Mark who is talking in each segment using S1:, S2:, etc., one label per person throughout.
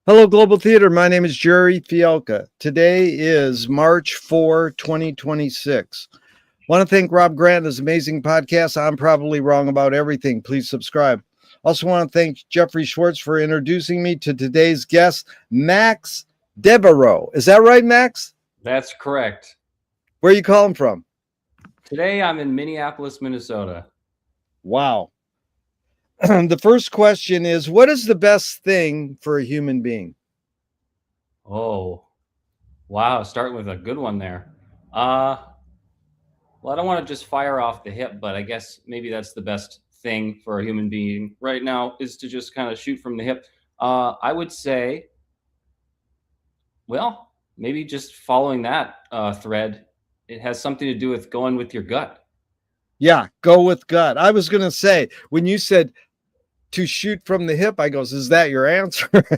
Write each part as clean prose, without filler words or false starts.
S1: Hello, Global Theater. My name is Gerry Fialka. Today is March 4, 2026. Want to thank Rob Grant and his amazing podcast. I'm probably wrong about everything. Please subscribe. Also want to thank Jeffrey Schwartz for introducing me to today's guest, Max Devereaux. Is that right, Max?
S2: That's correct.
S1: Where are you calling from?
S2: Today I'm in Minneapolis, Minnesota.
S1: Wow. The first question is, what is the best thing for a human being?
S2: Oh, wow. Starting with a good one there. Well, I don't want to just fire off the hip, but I guess maybe that's the best thing for a human being right now is to just kind of shoot from the hip. I would say, well, maybe just following that thread, it has something to do with going with your gut.
S1: Yeah, go with gut. I was going to say, when you said to shoot from the hip, I goes, is that your answer? But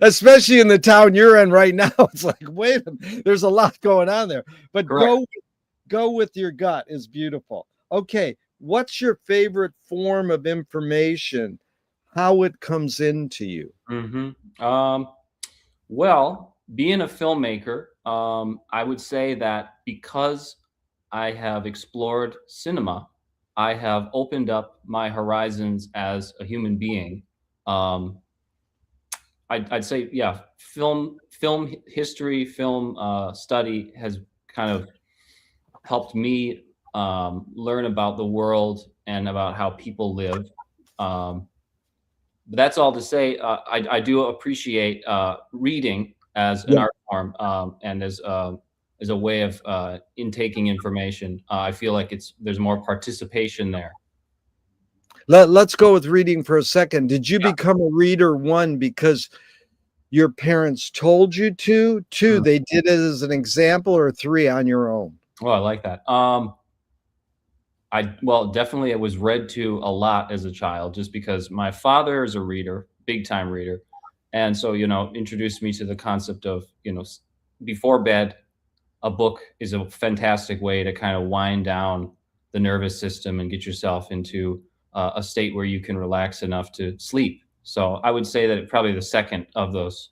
S1: especially in the town you're in right now, it's like, wait, there's a lot going on there. But go with your gut is beautiful. Okay, what's your favorite form of information? How it comes into you?
S2: Well, being a filmmaker, I would say that because I have explored cinema, I have opened up my horizons as a human being. I'd say, yeah, film history, film study has kind of helped me learn about the world and about how people live. But that's all to say, I do appreciate reading as an art form and as a way of intaking information. I feel like there's more participation there.
S1: Let's go with reading for a second. Did you become a reader, one, because your parents told you to, two, they did it as an example, or three, on your own?
S2: Oh, I like that. Well, definitely it was read to a lot as a child, just because my father is a reader, big time reader. And so, introduced me to the concept of, before bed, a book is a fantastic way to kind of wind down the nervous system and get yourself into a state where you can relax enough to sleep. So I would say that probably the second of those.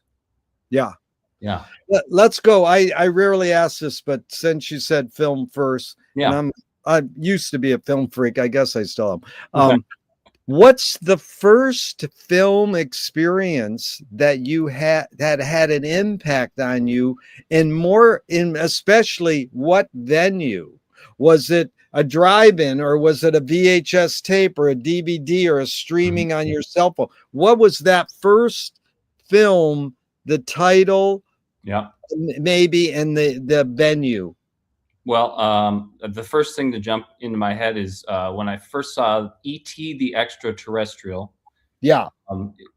S1: Yeah.
S2: Yeah.
S1: Let's go. I rarely ask this, but since you said film first, and I used to be a film freak. I guess I still am. What's the first film experience that you had that had an impact on you, and especially what venue? Was it a drive-in, or was it a VHS tape, or a DVD, or a streaming on your cell phone? What was that first film, the title, maybe, and the venue?
S2: Well, the first thing to jump into my head is when I first saw E.T. the Extraterrestrial.
S1: Yeah.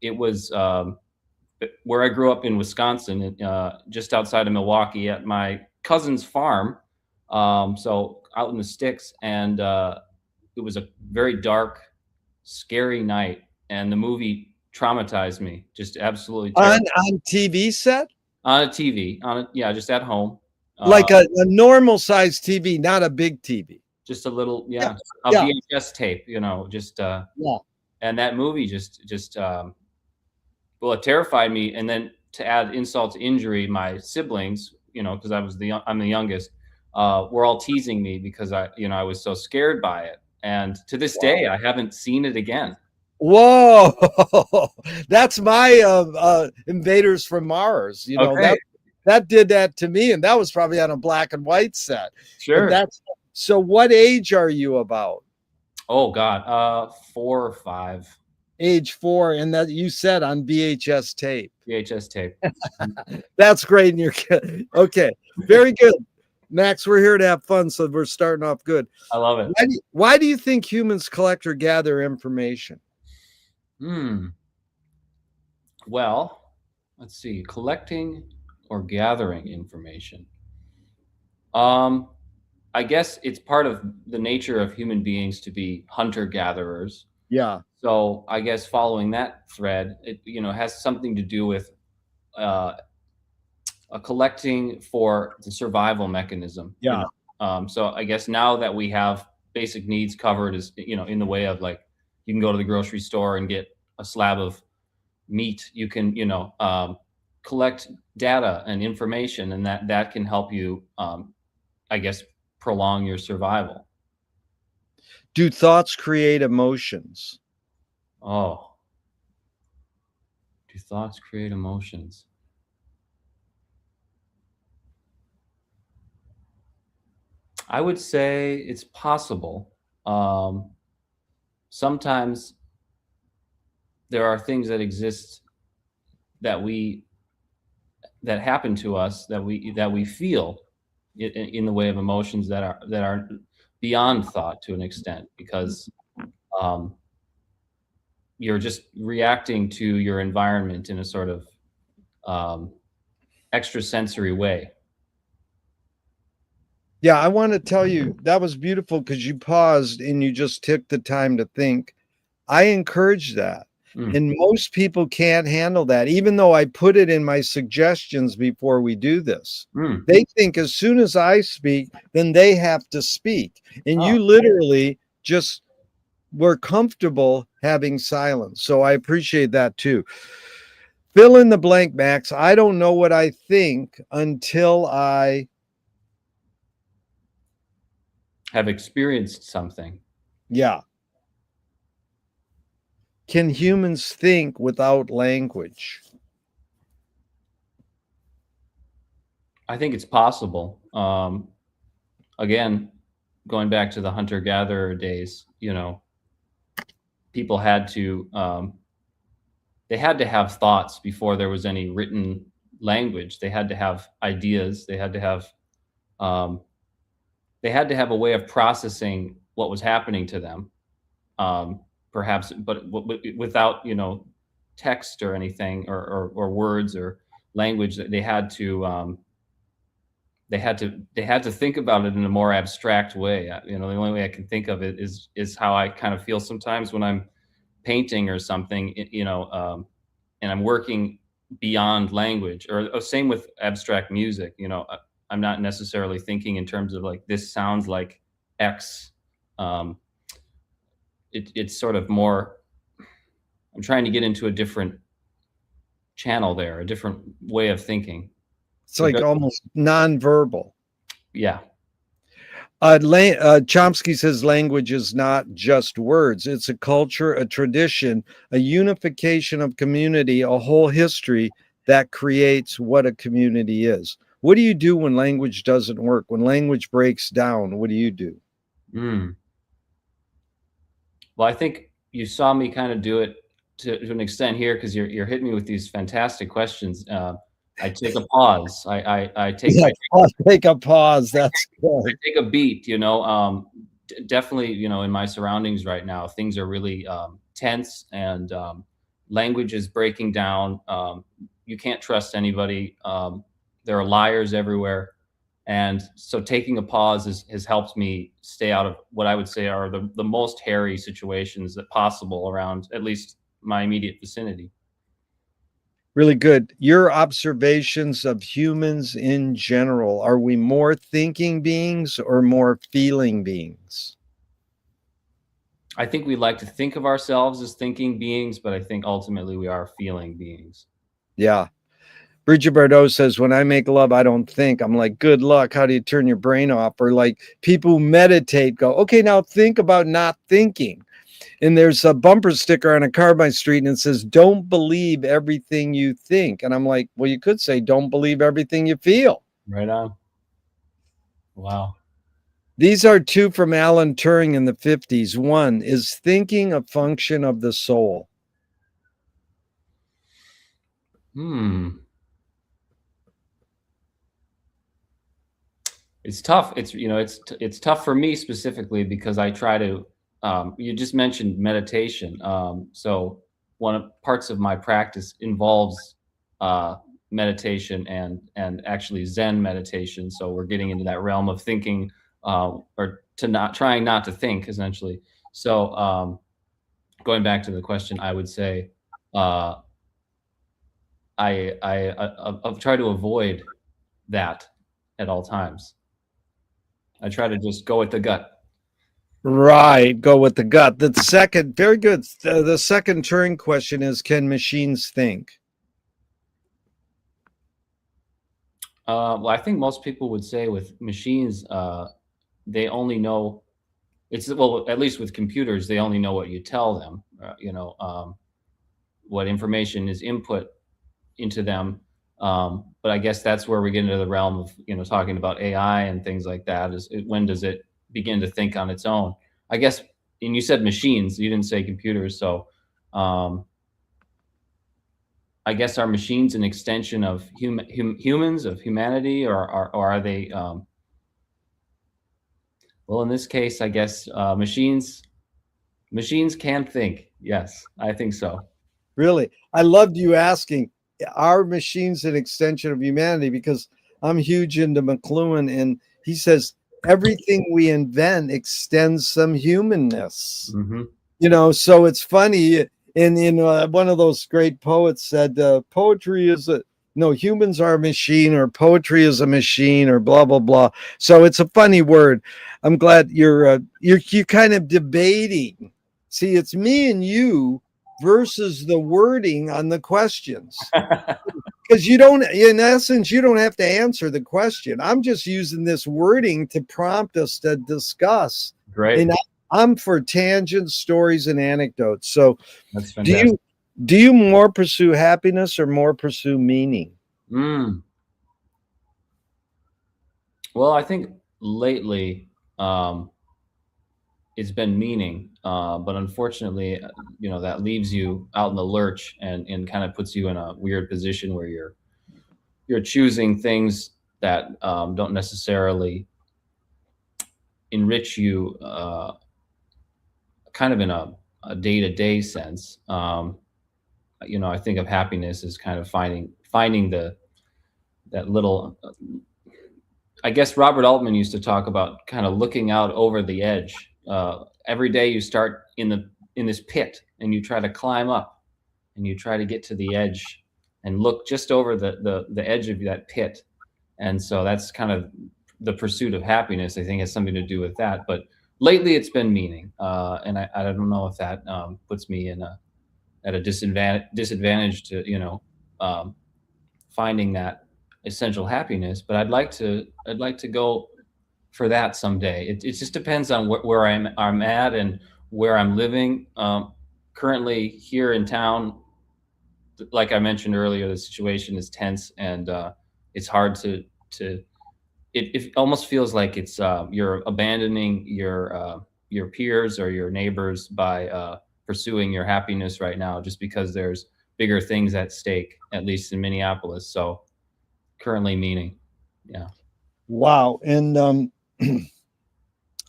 S2: It was where I grew up in Wisconsin, just outside of Milwaukee, at my cousin's farm. So out in the sticks, and it was a very dark, scary night, and the movie traumatized me. Just absolutely terrible.
S1: On TV set?
S2: On a TV, just at home.
S1: Like a normal size TV, not a big TV.
S2: Just a little, VHS tape, and that movie well, it terrified me. And then to add insult to injury, my siblings, because I'm the youngest, were all teasing me because I was so scared by it. And to this day, I haven't seen it again.
S1: Whoa, that's my Invaders from Mars. That did that to me, and that was probably on a black and white set.
S2: Sure.
S1: So what age are you about?
S2: Oh God, 4 or 5.
S1: Age 4, and that you said on VHS tape.
S2: VHS tape.
S1: That's great. And you're okay. Very good, Max. We're here to have fun, so we're starting off good.
S2: I love it.
S1: Why do you think humans collect or gather information?
S2: Well, let's see. Collecting or gathering information. I guess it's part of the nature of human beings to be hunter-gatherers.
S1: Yeah.
S2: So I guess following that thread, it has something to do with a collecting for the survival mechanism.
S1: Yeah.
S2: So I guess now that we have basic needs covered, is in the way of, like, you can go to the grocery store and get a slab of meat, you can, collect data and information, and that can help you, I guess, prolong your survival.
S1: Do thoughts create emotions?
S2: Oh, do thoughts create emotions? I would say it's possible. Sometimes there are things that exist that happen to us that we feel in the way of emotions that are beyond thought to an extent, because um, you're just reacting to your environment in a sort of extrasensory way.
S1: Yeah, I want to tell you that was beautiful because you paused and you just took the time to think. I encourage that. And most people can't handle that, even though I put it in my suggestions before we do this. They think as soon as I speak, then they have to speak. And you literally just were comfortable having silence. So I appreciate that too. Fill in the blank, Max. I don't know what I think until I
S2: have experienced something.
S1: Yeah. Can humans think without language?
S2: I think it's possible. Again, going back to the hunter-gatherer days, people had to they had to have thoughts before there was any written language. They had to have ideas. They had to have a way of processing what was happening to them, perhaps, but without text or anything, or words or language. That they had to think about it in a more abstract way. The only way I can think of it is how I kind of feel sometimes when I'm painting or something, and I'm working beyond language, or same with abstract music. I'm not necessarily thinking in terms of like, this sounds like X. It's sort of more, I'm trying to get into a different channel there, a different way of thinking.
S1: It's like almost nonverbal.
S2: Yeah.
S1: Chomsky says language is not just words. It's a culture, a tradition, a unification of community, a whole history that creates what a community is. What do you do when language doesn't work? When language breaks down, what do you do?
S2: Well, I think you saw me kind of do it to an extent here, because you're hitting me with these fantastic questions. I take a pause. I take
S1: a pause. That's good.
S2: I take a beat. Definitely, in my surroundings right now, things are really tense, and language is breaking down. You can't trust anybody. There are liars everywhere. And so taking a pause has helped me stay out of what I would say are the most hairy situations that possible around at least my immediate vicinity.
S1: Really good. Your observations of humans in general, are we more thinking beings or more feeling beings?
S2: I think we like to think of ourselves as thinking beings, but I think ultimately we are feeling beings.
S1: Yeah. Bridget Bardot says, when I make love, I don't think. I'm like, good luck. How do you turn your brain off? Or like people who meditate go, okay, now think about not thinking. And there's a bumper sticker on a car by street and it says, don't believe everything you think. And I'm like, well, you could say, don't believe everything you feel.
S2: Right on. Wow.
S1: These are two from Alan Turing in the 50s. One, is thinking a function of the soul?
S2: It's tough. It's tough for me specifically, because I try to, you just mentioned meditation. So one of parts of my practice involves meditation and actually Zen meditation. So we're getting into that realm of thinking, or trying not to think, essentially. So going back to the question, I would say I've tried to avoid that at all times. I try to just go with the gut.
S1: Right. Go with the gut. The second, very good. The second Turing question is, can machines think?
S2: Well, I think most people would say with machines, they only know well, at least with computers, they only know what you tell them, what information is input into them. But I guess that's where we get into the realm of, talking about AI and things like that. When does it begin to think on its own? I guess, and you said machines, you didn't say computers. So I guess are machines an extension of humans, of humanity, or are they, well, in this case, I guess machines can think. Yes, I think so.
S1: Really? I loved you asking, are machines an extension of humanity? Because I'm huge into McLuhan, and he says everything we invent extends some humanness.
S2: Mm-hmm.
S1: So it's funny. In one of those great poets said, poetry is humans are a machine, or poetry is a machine, or blah blah blah. So it's a funny word. I'm glad you're kind of debating. See, it's me and you versus the wording on the questions. Because in essence, you don't have to answer the question. I'm just using this wording to prompt us to discuss.
S2: Great.
S1: And I'm for tangents, stories, and anecdotes. So
S2: that's fantastic.
S1: Do you more pursue happiness or more pursue meaning?
S2: Well, I think lately it's been meaning, but unfortunately, that leaves you out in the lurch and kind of puts you in a weird position where you're choosing things that don't necessarily enrich you, kind of in a day-to-day sense. I think of happiness as kind of finding that little. I guess Robert Altman used to talk about kind of looking out over the edge. Every day you start in this pit and you try to climb up and you try to get to the edge and look just over the edge of that pit. And so that's kind of the pursuit of happiness. I think has something to do with that. But lately it's been meaning. And I don't know if that puts me at a disadvantage to, finding that essential happiness, but I'd like to go for that someday. It just depends on where I'm at and where I'm living. Currently here in town, like I mentioned earlier, the situation is tense and it's hard to it almost feels like it's you're abandoning your peers or your neighbors by pursuing your happiness right now, just because there's bigger things at stake, at least in Minneapolis. So currently meaning. Yeah.
S1: Wow. And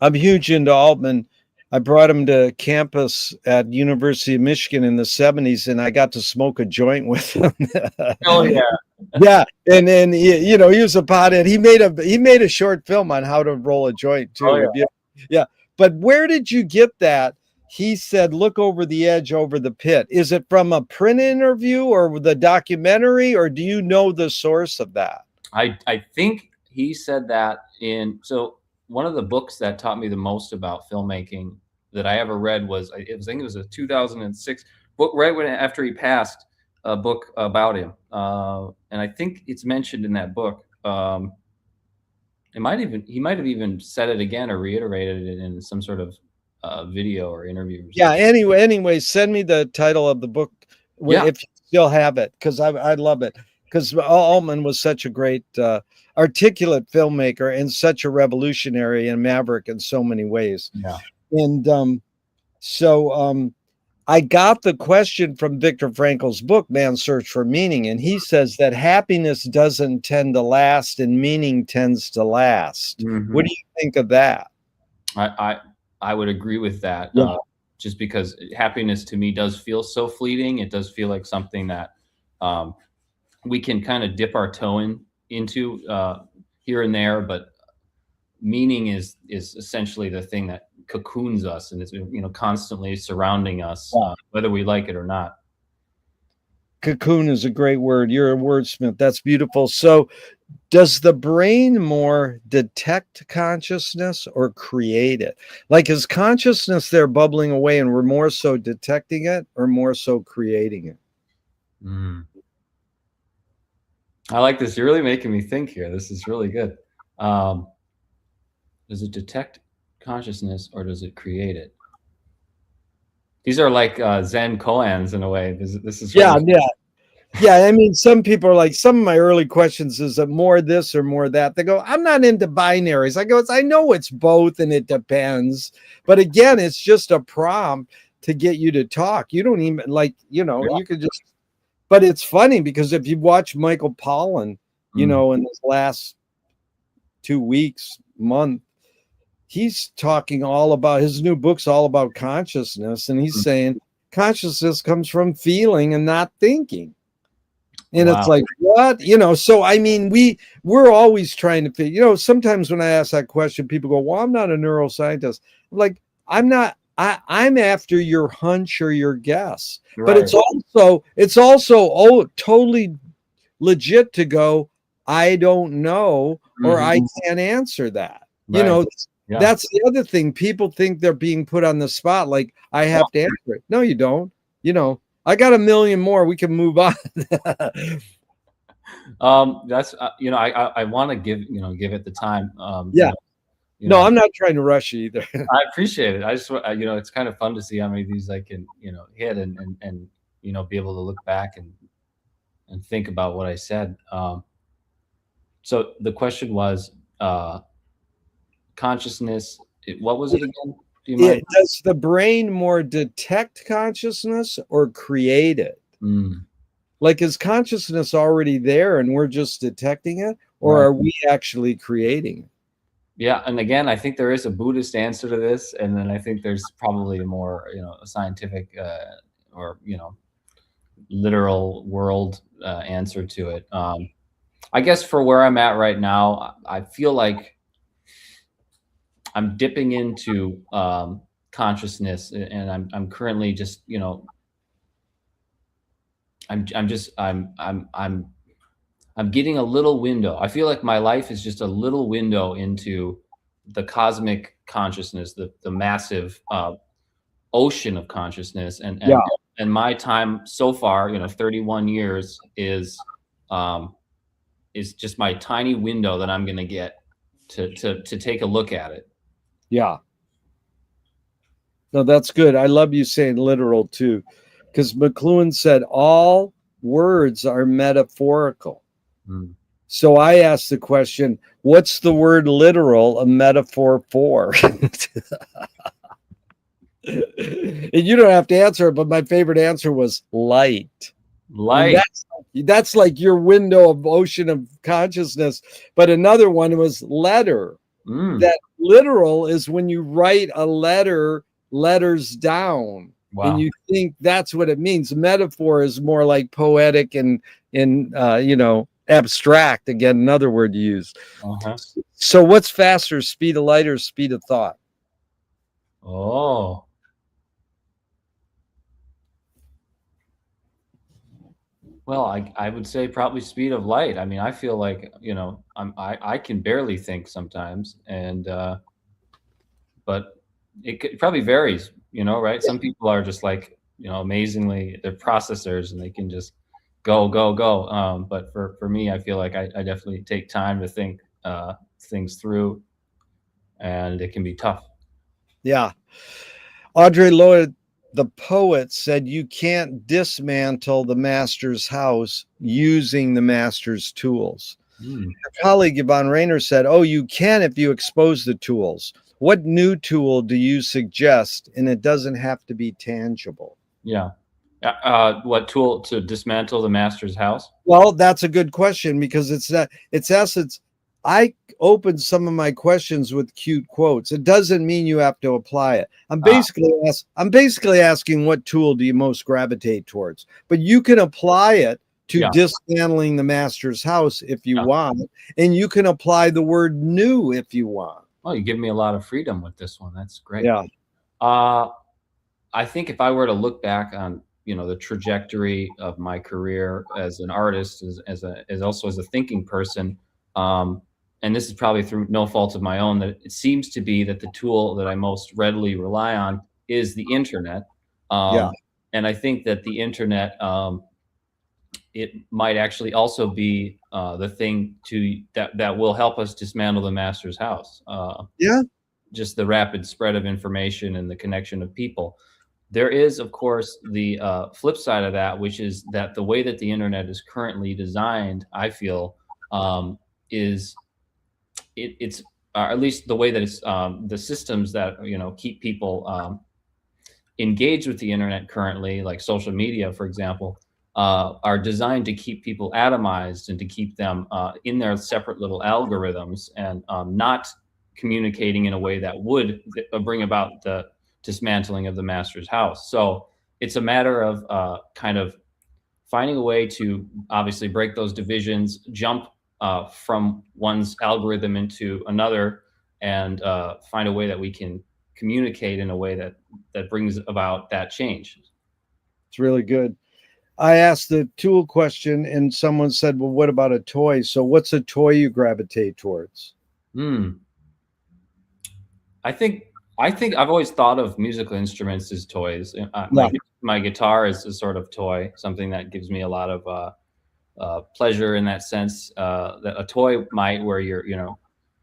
S1: I'm huge into Altman. I brought him to campus at University of Michigan in the 70s, and I got to smoke a joint with him.
S2: Oh yeah.
S1: Yeah. And then he was a pothead. He made a short film on how to roll a joint too.
S2: Oh, yeah.
S1: Yeah. But where did you get that? He said, look over the edge, over the pit. Is it from a print interview or the documentary, or do you know the source of that?
S2: I think he said that so one of the books that taught me the most about filmmaking that I ever read was, I think it was a 2006 book right after he passed, a book about him. And I think it's mentioned in that book. He might have even said it again or reiterated it in some sort of video or interview.
S1: Yeah. Anyway, send me the title of the book if you still have it, because I love it. Because Altman was such a great articulate filmmaker and such a revolutionary and maverick in so many ways.
S2: Yeah.
S1: And so I got the question from Viktor Frankl's book, Man's Search for Meaning. And he says that happiness doesn't tend to last and meaning tends to last. Mm-hmm. What do you think of that?
S2: I would agree with that.
S1: Yeah.
S2: Just because happiness to me does feel so fleeting. It does feel like something that we can kind of dip our toe into here and there, but meaning is essentially the thing that cocoons us and it's constantly surrounding us, whether we like it or not.
S1: Cocoon is a great word. You're a wordsmith. That's beautiful. So Does the brain more detect consciousness or create it? Like, is consciousness there bubbling away and we're more so detecting it or more so creating it?
S2: I like this. You're really making me think here. This is really good. Does it detect consciousness or does it create it? These are like Zen koans in a way. This is
S1: Yeah, yeah. Yeah, I mean, some people are like, some of my early questions is it more this or more that? They go, I'm not into binaries. I go, I know it's both and it depends. But again, it's just a prompt to get you to talk. You don't even like, you could just, but it's funny because if you watch Michael Pollan, in this last 2 weeks, month, he's talking all about his new book's all about consciousness. And he's saying consciousness comes from feeling and not thinking. And it's like, what? So I mean, we're always trying to figure, sometimes when I ask that question, people go, well, I'm not a neuroscientist. I'm like, I'm not, I'm after your hunch or your guess. Right. But it's also totally legit to go, I don't know, or I can't answer that. Right. That's the other thing. People think they're being put on the spot, like I have to answer it. No, you don't. I got a million more. We can move on.
S2: That's I want to give it the time.
S1: No, I'm not trying to rush you either.
S2: I appreciate it. I just it's kind of fun to see how many of these I can hit and be able to look back and think about what I said. So the question was consciousness. What was it again? Do you mind?
S1: Does the brain more detect consciousness or create it? Like, is consciousness already there and we're just detecting it, or are we actually creating it?
S2: Yeah, and again, I think there is a Buddhist answer to this, and then I think there's probably a more a scientific or literal world answer to it. I guess for where I'm at right now, I feel like I'm dipping into consciousness, and I'm currently just I'm getting a little window. I feel like my life is just a little window into the cosmic consciousness, the massive ocean of consciousness, and my time so far, 31 years is just my tiny window that I'm going to get to take a look at it.
S1: Yeah. No, that's good. I love you saying literal too, because McLuhan said all words are metaphorical. So I asked the question, what's the word literal a metaphor for? And you don't have to answer it, but my favorite answer was light.
S2: Light.
S1: That's like your window of ocean of consciousness. But another one was letter. That literal is when you write a letter, letters down. Wow. And you think that's what it means. Metaphor is more like poetic and abstract. Again, another word to use. So what's faster, speed of light or speed of thought?
S2: Oh. Well, I would say probably speed of light. I mean, I feel like, I can barely think sometimes, and but it probably varies, right? Some people are just like, amazingly, they're processors and they can just go. But for me, I feel like I definitely take time to think things through, and it can be tough.
S1: Yeah. Audre Lorde, the poet, said you can't dismantle the master's house using the master's tools. Your colleague Yvonne Rainer said, oh, you can if you expose the tools. What new tool do you suggest? And it doesn't have to be tangible.
S2: Yeah. What tool to dismantle the master's house?
S1: Well, that's a good question, because it's essence. I opened some of my questions with cute quotes. It doesn't mean you have to apply it. I'm basically asking, what tool do you most gravitate towards? But you can apply it to dismantling the master's house if you want, and you can apply the word new if you want.
S2: Oh, you give me a lot of freedom with this one. That's great.
S1: Yeah.
S2: I think if I were to look back on the trajectory of my career as an artist, as also as a thinking person, and this is probably through no fault of my own, that it seems to be that the tool that I most readily rely on is the internet.
S1: Yeah.
S2: And I think that the internet, it might actually also be the thing that will help us dismantle the master's house.
S1: Yeah.
S2: Just the rapid spread of information and the connection of people. There is, of course, the flip side of that, which is that the way that the internet is currently designed, I feel, is it's at least the way that it's the systems that keep people engaged with the internet currently, like social media, for example, are designed to keep people atomized and to keep them in their separate little algorithms and not communicating in a way that would bring about the dismantling of the master's house. So it's a matter of kind of finding a way to obviously break those divisions, jump from one's algorithm into another, and find a way that we can communicate in a way that brings about that change.
S1: It's really good. I asked the tool question and someone said, well, what about a toy? So what's a toy you gravitate towards?
S2: I think I've always thought of musical instruments as toys. My guitar is a sort of toy, something that gives me a lot of pleasure in that sense. That a toy might, where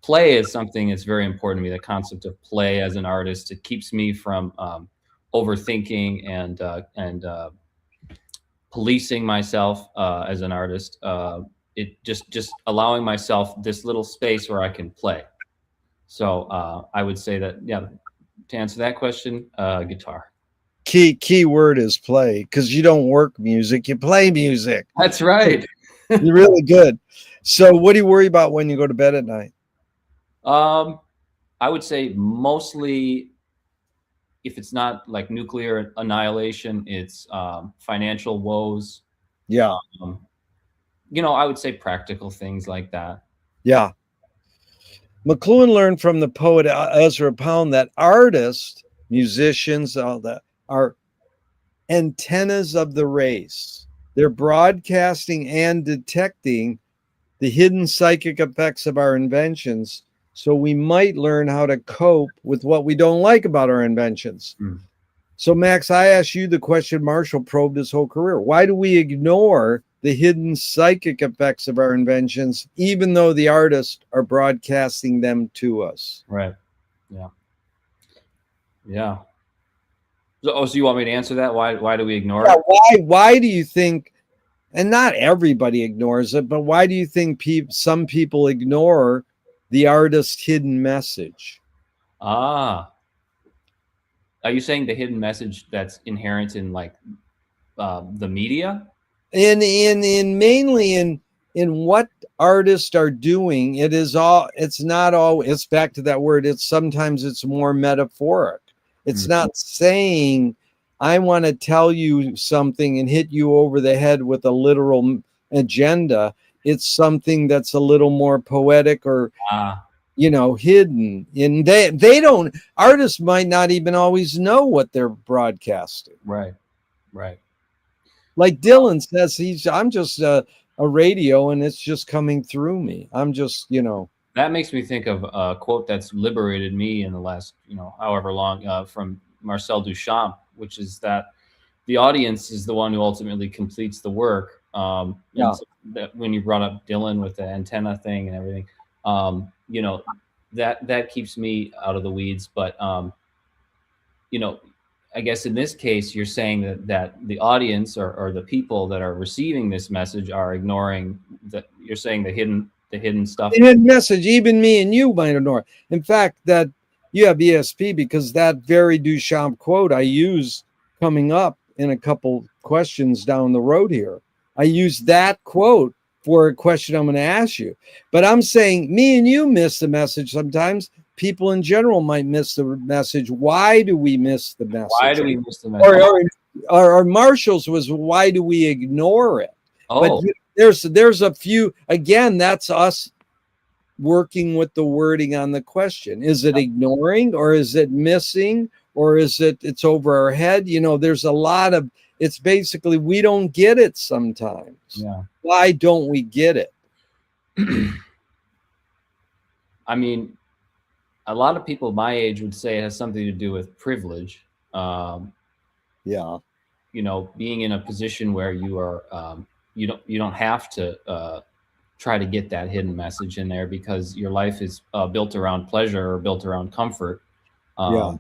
S2: play is something that's very important to me. The concept of play as an artist, it keeps me from overthinking and policing myself as an artist. It just allowing myself this little space where I can play. So I would say that, yeah, to answer that question, guitar.
S1: Key word is play, because you don't work music, you play music.
S2: That's right.
S1: You're really good. So what do you worry about when you go to bed at night?
S2: I would say mostly, if it's not like nuclear annihilation, it's financial woes.
S1: Yeah.
S2: I would say practical things like that.
S1: Yeah. McLuhan learned from the poet Ezra Pound that artists, musicians, all that, are antennas of the race. They're broadcasting and detecting the hidden psychic effects of our inventions, so we might learn how to cope with what we don't like about our inventions. So, Max, I asked you the question Marshall probed his whole career. Why do we ignore the hidden psychic effects of our inventions, even though the artists are broadcasting them to us?
S2: Right. Yeah. Yeah. So you want me to answer that? Why do we ignore
S1: it? Why do you think, and not everybody ignores it, but why do you think some people ignore the artist's hidden message?
S2: Are you saying the hidden message that's inherent in like the media?
S1: Mainly in what artists are doing, it's back to that word. Sometimes it's more metaphoric. It's not saying, I want to tell you something and hit you over the head with a literal agenda. It's something that's a little more poetic or, hidden. And they don't, artists might not even always know what they're broadcasting.
S2: Right.
S1: Like Dylan says, I'm just a radio and it's just coming through me. I'm just,
S2: That makes me think of a quote that's liberated me in the last, however long, from Marcel Duchamp, which is that the audience is the one who ultimately completes the work. So that when you brought up Dylan with the antenna thing and everything, that keeps me out of the weeds. But, I guess in this case, you're saying that the audience or the people that are receiving this message are ignoring that. You're saying the hidden stuff.
S1: The hidden message, even me and you might ignore. In fact, that you have ESP because that very Duchamp quote I use coming up in a couple questions down the road here. I use that quote for a question I'm going to ask you. But I'm saying me and you miss the message sometimes. People in general might miss the message. Why do we miss the message?
S2: Why do we miss the message?
S1: Or Marshall's was, why do we ignore it?
S2: Oh.
S1: But there's a few, again, that's us working with the wording on the question. Is it ignoring, or is it missing, or is it's over our head? There's a lot of, it's basically, we don't get it sometimes.
S2: Yeah.
S1: Why don't we get it?
S2: I mean, a lot of people my age would say it has something to do with privilege.
S1: Yeah.
S2: You know, being in a position where you are, you don't have to try to get that hidden message in there because your life is built around pleasure or built around comfort.
S1: Yeah.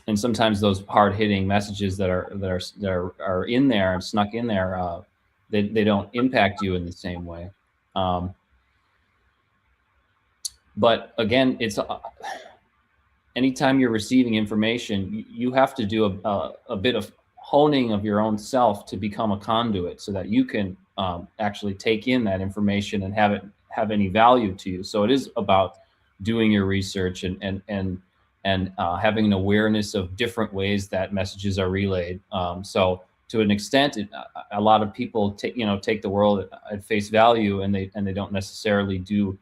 S2: And sometimes those hard hitting messages that are in there and snuck in there, they don't impact you in the same way. But again, it's anytime you're receiving information, you have to do a bit of honing of your own self to become a conduit so that you can actually take in that information and have it have any value to you. So it is about doing your research and having an awareness of different ways that messages are relayed. So to an extent, a lot of people take the world at face value, and they don't necessarily do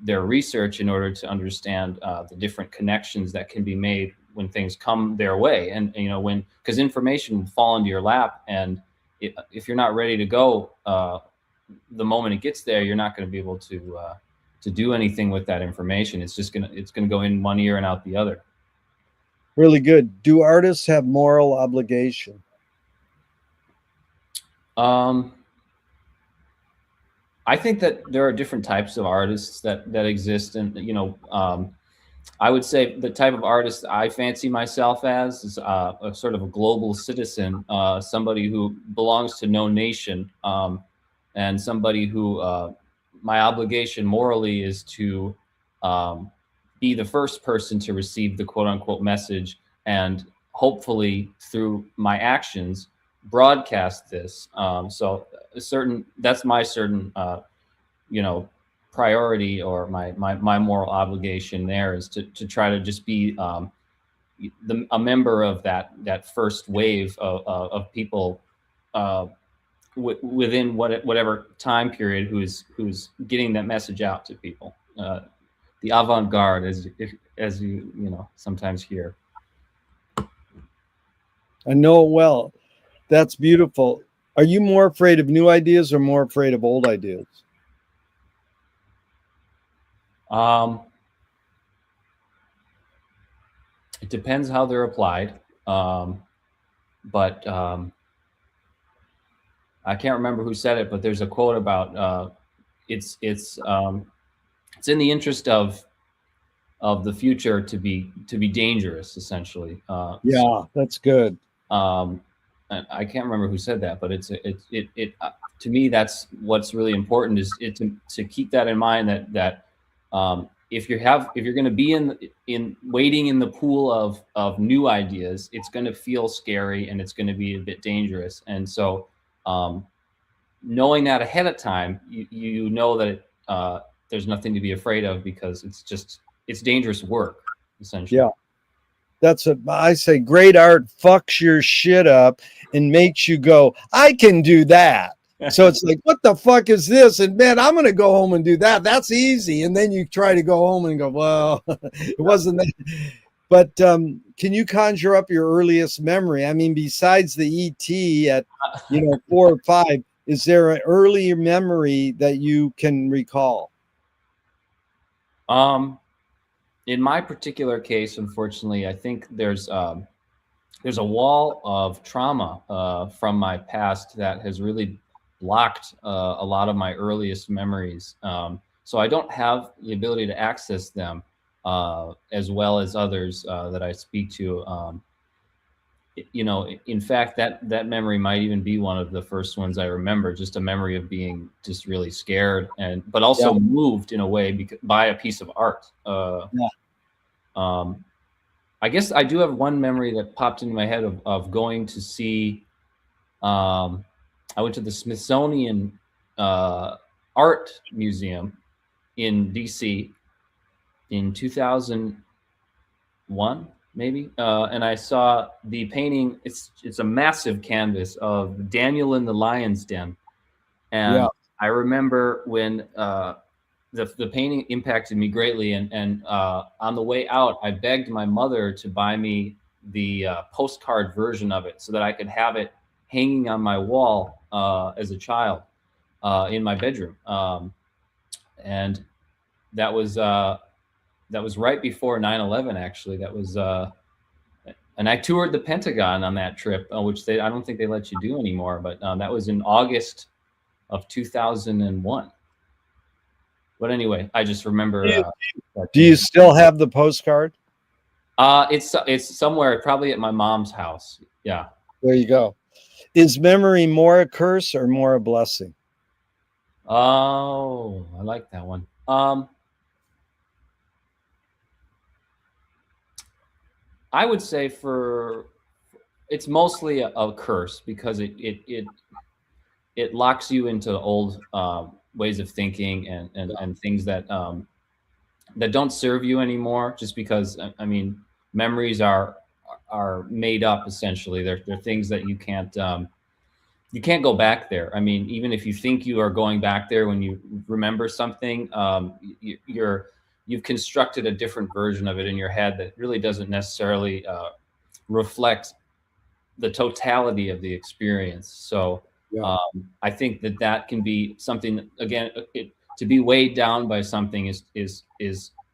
S2: their research in order to understand the different connections that can be made when things come their way. And because information will fall into your lap, and if you're not ready to go the moment it gets there, you're not going to be able to do anything with that information. It's gonna go in one ear and out the other.
S1: Really good. Do artists have moral obligation?
S2: I think that there are different types of artists that exist, and I would say the type of artist I fancy myself as is a sort of a global citizen, somebody who belongs to no nation, and somebody who my obligation morally is to be the first person to receive the quote unquote message, and hopefully through my actions broadcast this. So that's my certain priority, or my moral obligation there is to try to just be a member of that first wave of people within whatever time period who's getting that message out to people. The avant-garde, as you sometimes hear.
S1: I know it well. That's beautiful. Are you more afraid of new ideas or more afraid of old ideas?
S2: It depends how they're applied. But I can't remember who said it, but there's a quote about it's in the interest of the future to be dangerous, essentially.
S1: Yeah, that's good.
S2: I can't remember who said that, but it to me, that's what's really important, is to keep that in mind, that if you're going to be in wading in the pool of new ideas, it's going to feel scary and it's going to be a bit dangerous. And so knowing that ahead of time, you know that there's nothing to be afraid of, because it's dangerous work, essentially.
S1: Yeah. That's what I say. Great art fucks your shit up and makes you go, I can do that. So it's like, what the fuck is this? And man, I'm going to go home and do that. That's easy. And then you try to go home and go, well, it wasn't that. But can you conjure up your earliest memory? I mean, besides the ET at 4 or 5, is there an earlier memory that you can recall?
S2: In my particular case, unfortunately, I think there's a wall of trauma from my past that has really blocked a lot of my earliest memories. So I don't have the ability to access them as well as others that I speak to. In fact, that memory might even be one of the first ones I remember, just a memory of being just really scared, but also moved in a way by a piece of art. I guess I do have one memory that popped into my head of going to see, I went to the Smithsonian Art Museum in DC in 2001, maybe, and I saw the painting. It's a massive canvas of Daniel in the Lion's Den, and I remember when the painting impacted me greatly, and on the way out, I begged my mother to buy me the postcard version of it so that I could have it hanging on my wall as a child in my bedroom. And that was right before 9/11. Actually, that was and I toured the Pentagon on that trip, which I don't think they let you do anymore. But that was in August of 2001. But anyway, I just remember.
S1: Do you still have the postcard?
S2: It's somewhere, probably at my mom's house. Yeah.
S1: There you go. Is memory more a curse or more a blessing?
S2: Oh, I like that one. I would say it's mostly a curse, because it locks you into old ways of thinking and things that don't serve you anymore. Just because, I mean, memories are made up essentially. They're things that you can't go back there. I mean, even if you think you are going back there when you remember something, you've constructed a different version of it in your head that really doesn't necessarily reflect the totality of the experience. So yeah. I think that can be something, again, to be weighed down by something is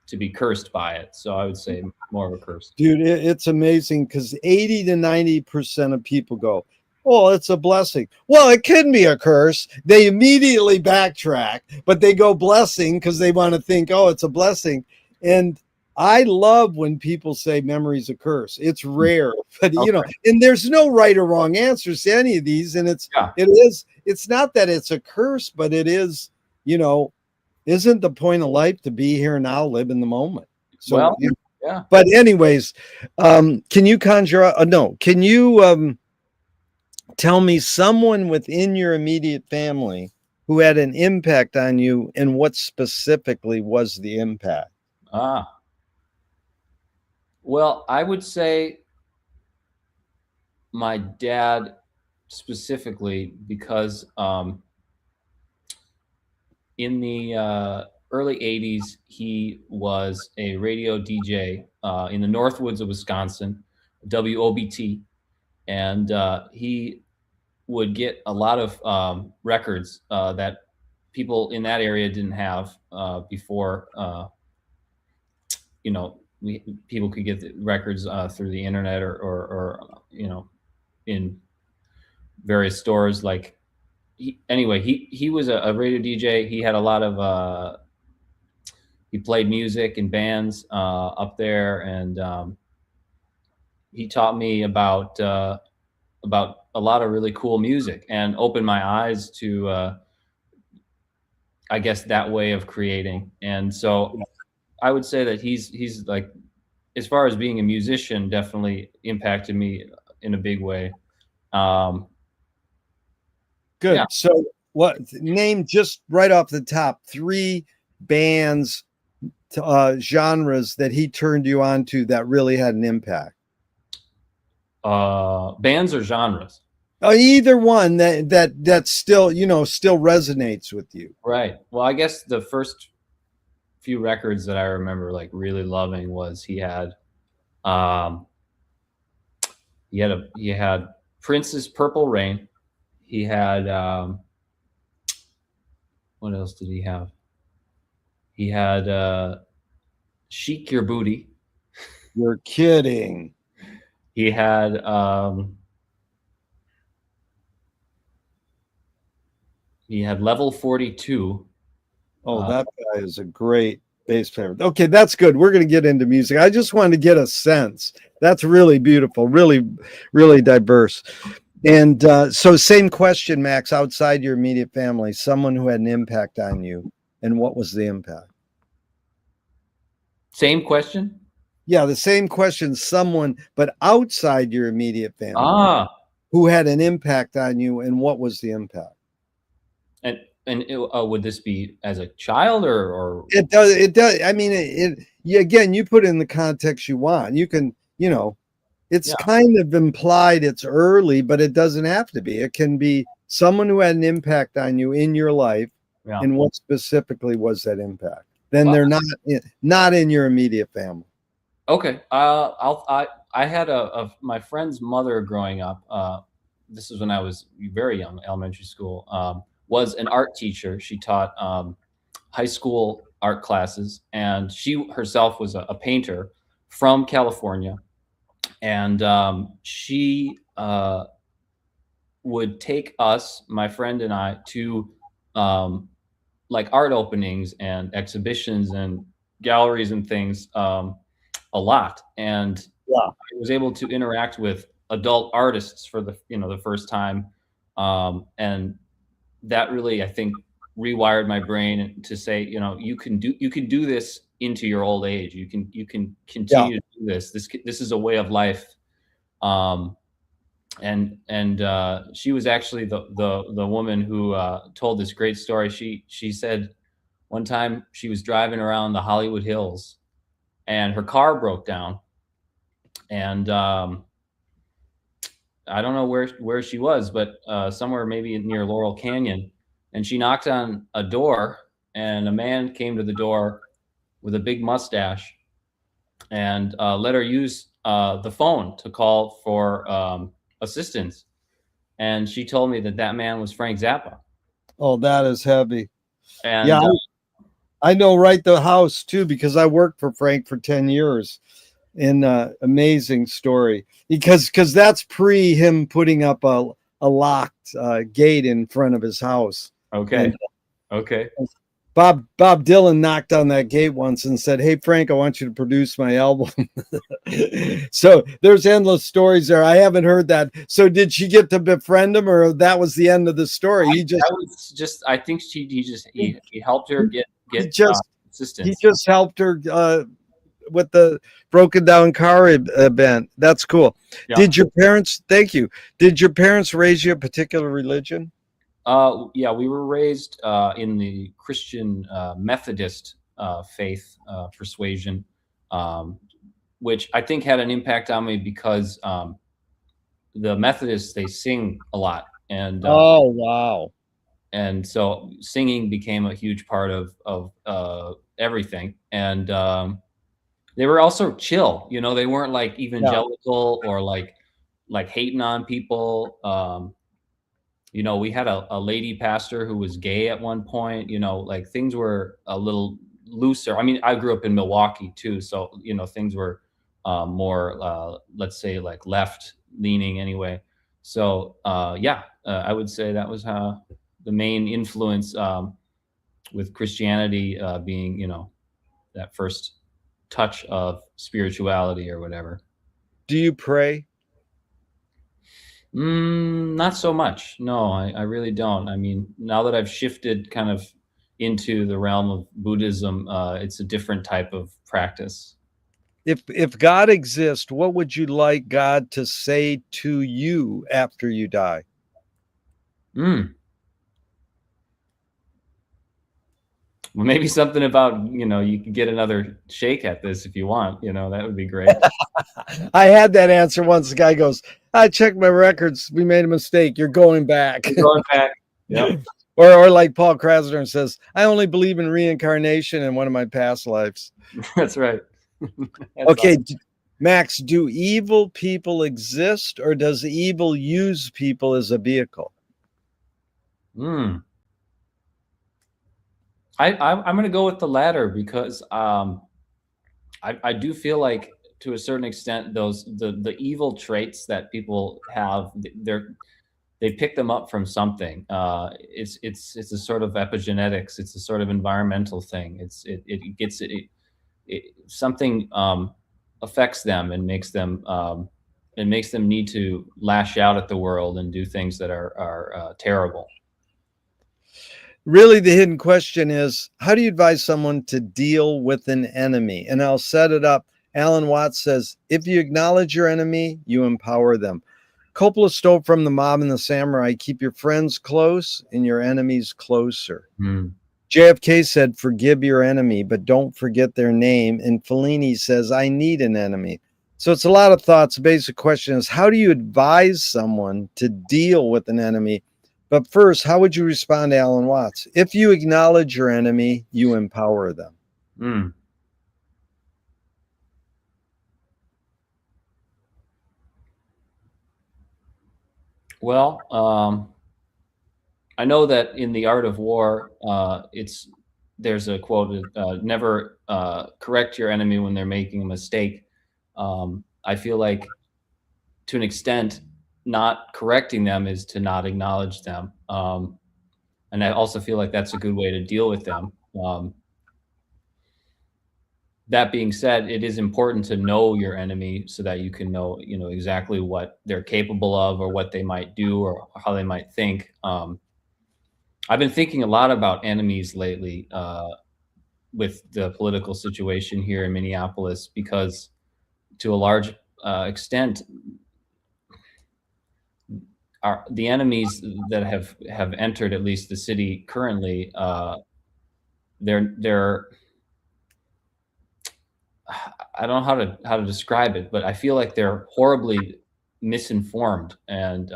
S2: to be cursed by it. So I would say more of a curse.
S1: Dude, it's amazing, because 80 to 90% of people go, oh, it's a blessing. Well, it can be a curse. They immediately backtrack, but they go blessing because they want to think, oh, it's a blessing. And I love when people say memory's a curse. It's rare, but okay. And there's no right or wrong answers to any of these. And it's not that it's a curse, but it is, isn't the point of life to be here now, live in the moment? So, well, yeah. But anyways, can you conjure? Can you tell me someone within your immediate family who had an impact on you, and what specifically was the impact?
S2: Well, I would say my dad specifically, because in the early 80s, he was a radio DJ in the Northwoods of Wisconsin, WOBT, and he would get a lot of records that people in that area didn't have before. People could get the records through the internet or in various stores. Like, he was a radio DJ. He had a lot of he played music in bands up there, and he taught me about a lot of really cool music, and opened my eyes to I guess that way of creating. And so I would say that he's like, as far as being a musician, definitely impacted me in a big way.
S1: Good. Yeah. So what, name just right off the top 3 bands, genres that he turned you on to that really had an impact?
S2: Bands or genres?
S1: Either one that still, still resonates with you.
S2: Right. Well, I guess the first few records that I remember like really loving was he had Prince's Purple Rain. He had what else did he have? He had Chic Your Booty.
S1: You're kidding.
S2: He had Level 42.
S1: Oh, that guy is a great bass player. Okay, that's good. We're going to get into music. I just wanted to get a sense. That's really beautiful, really, really diverse. And so same question, Max, outside your immediate family, someone who had an impact on you, and what was the impact?
S2: Same question?
S1: Yeah, the same question, someone, but outside your immediate family, who had an impact on you, and what was the impact?
S2: And would this be as a child or?
S1: It does. I mean, again, you put it in the context you want. You can, it's kind of implied it's early, but it doesn't have to be. It can be someone who had an impact on you in your life, and what specifically was that impact? Then they're not in your immediate family.
S2: Okay. I had my friend's mother growing up. This is when I was very young, elementary school. Was an art teacher. She taught high school art classes, and she herself was a painter from California, and she would take us, my friend and I, to like art openings and exhibitions and galleries and things a lot, and
S1: Yeah.
S2: I was able to interact with adult artists for the first time, and that really, I think, rewired my brain to say, you can do this into your old age. You can
S1: Yeah.
S2: continue to do this. This is a way of life. Um, and she was actually the woman who told this great story. She said one time she was driving around the Hollywood Hills and her car broke down, and I don't know where she was, but somewhere maybe near Laurel Canyon, and she knocked on a door, and a man came to the door with a big mustache and let her use the phone to call for assistance. And she told me that man was Frank Zappa.
S1: Oh, that is heavy.
S2: And
S1: Yeah, I know right the house too, because I worked for Frank for 10 years. And amazing story, because that's pre him putting up a locked gate in front of his house.
S2: okay,
S1: And
S2: okay,
S1: Bob Dylan knocked on that gate once and said, "Hey Frank, I want you to produce my album." So there's endless stories there. I haven't heard that. So did she get to befriend him, or that was the end of the story?
S2: I think he helped her get
S1: he
S2: assistance.
S1: just helped her with the broken down car event. That's cool.
S2: Yeah.
S1: Did your parents, thank you, did your parents raise you a particular religion?
S2: Yeah, we were raised in the Christian Methodist faith persuasion, which I think had an impact on me because the Methodists, they sing a lot, and
S1: Oh wow.
S2: and so singing became a huge part of everything. And they were also chill. They weren't like evangelical or like hating on people. We had a lady pastor who was gay at one point. Like things were a little looser. I mean, I grew up in Milwaukee too, so things were more, let's say, like left leaning anyway. So yeah, I would say that was the main influence, with Christianity being, that first touch of spirituality or whatever.
S1: Do you pray?
S2: Not so much. No, I really don't. I mean, now that I've shifted kind of into the realm of Buddhism, it's a different type of practice.
S1: If God exists, what would you like God to say to you after you die?
S2: Well, maybe something about, you can get another shake at this if you want, that would be great.
S1: I had that answer once. The guy goes, "I checked my records. We made a mistake. You're going back."
S2: You're going back. Yeah.
S1: Or like Paul Krasner says, "I only believe in reincarnation in one of my past lives."
S2: That's right.
S1: That's okay, awesome. Max, do evil people exist, or does evil use people as a vehicle?
S2: I'm going to go with the latter because I do feel like, to a certain extent, the evil traits that people have, they pick them up from something. It's a sort of epigenetics. It's a sort of environmental thing. Something affects them and makes them need to lash out at the world and do things that are terrible.
S1: Really, the hidden question is, how do you advise someone to deal with an enemy? And I'll set it up. Alan Watts says, if you acknowledge your enemy, you empower them. Coppola stole from The Mob and the Samurai, keep your friends close and your enemies closer. JFK said, forgive your enemy, but don't forget their name. And Fellini says, I need an enemy. So it's a lot of thoughts. The basic question is, how do you advise someone to deal with an enemy? But first, how would you respond to Alan Watts? If you acknowledge your enemy, you empower them.
S2: Well, I know that in the art of war, it's there's a quote, never correct your enemy when they're making a mistake. I feel like to an extent, not correcting them is to not acknowledge them. And I also feel like that's a good way to deal with them. That being said, it is important to know your enemy so that you can know, exactly what they're capable of, or what they might do, or how they might think. I've been thinking a lot about enemies lately, with the political situation here in Minneapolis, because to a large extent, the enemies that have entered at least the city currently, they're I don't know how to describe it, but I feel like they're horribly misinformed, and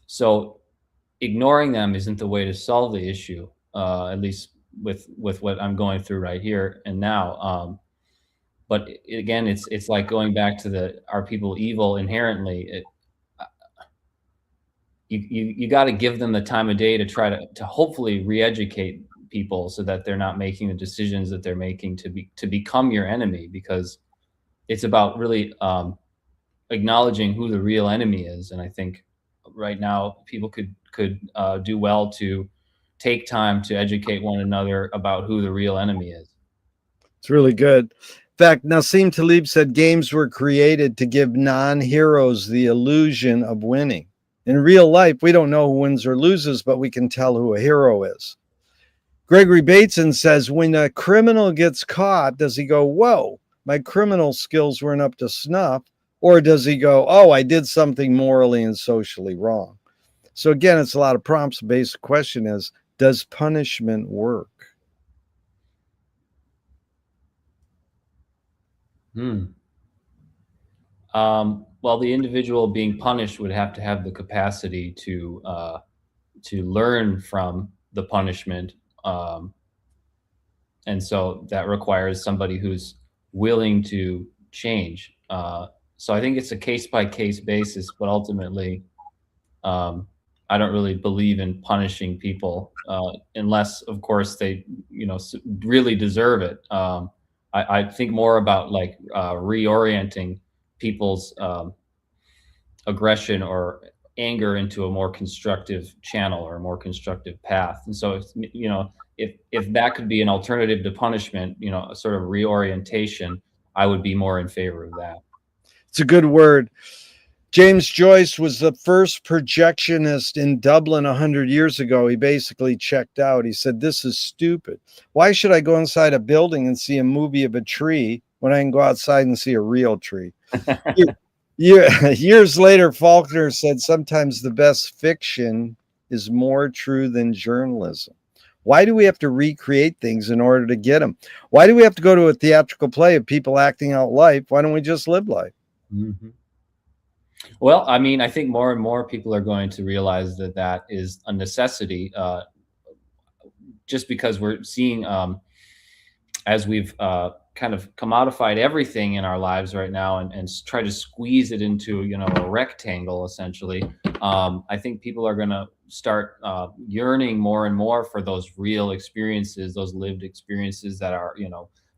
S2: so ignoring them isn't the way to solve the issue. At least with what I'm going through right here and now. But again, it's like going back to are people evil inherently? You got to give them the time of day to try to hopefully re-educate people so that they're not making the decisions that they're making to become your enemy, because it's about really acknowledging who the real enemy is. And I think right now people could do well to take time to educate one another about who the real enemy is.
S1: It's really good. In fact, Nassim Taleb said games were created to give non-heroes the illusion of winning. In real life, we don't know who wins or loses, but we can tell who a hero is. Gregory Bateson says, when a criminal gets caught, does he go, whoa, my criminal skills weren't up to snuff? Or does he go, oh, I did something morally and socially wrong? So again, it's a lot of prompts. The basic question is, does punishment work?
S2: Well, the individual being punished would have to have the capacity to learn from the punishment. And so that requires somebody who's willing to change. So I think it's a case-by-case basis, but ultimately, I don't really believe in punishing people unless, of course, they really deserve it. I think more about like reorienting people's aggression or anger into a more constructive channel or a more constructive path. And so, if that could be an alternative to punishment, a sort of reorientation, I would be more in favor of that.
S1: It's a good word. James Joyce was the first projectionist in Dublin 100 years ago. He basically checked out. He said, this is stupid. Why should I go inside a building and see a movie of a tree when I can go outside and see a real tree? Years later, Faulkner said, sometimes the best fiction is more true than journalism. Why do we have to recreate things in order to get them? Why do we have to go to a theatrical play of people acting out life? Why don't we just live life?
S2: Mm-hmm. Well, I mean, I think more and more people are going to realize that is a necessity, just because we're seeing, as we've kind of commodified everything in our lives right now and try to squeeze it into, a rectangle, essentially. I think people are going to start yearning more and more for those real experiences, those lived experiences that are,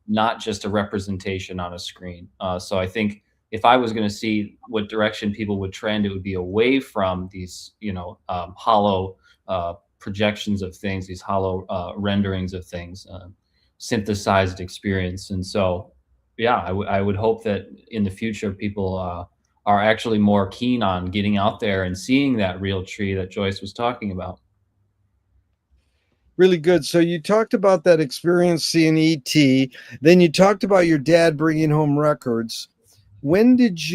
S2: not just a representation on a screen. So I think if I was going to see what direction people would trend, it would be away from these, hollow projections of things, these hollow renderings of things, synthesized experience. And so, yeah, I would hope that in the future, people are actually more keen on getting out there and seeing that real tree that Joyce was talking about.
S1: Really good. So you talked about that experience seeing E.T. Then you talked about your dad bringing home records. Where's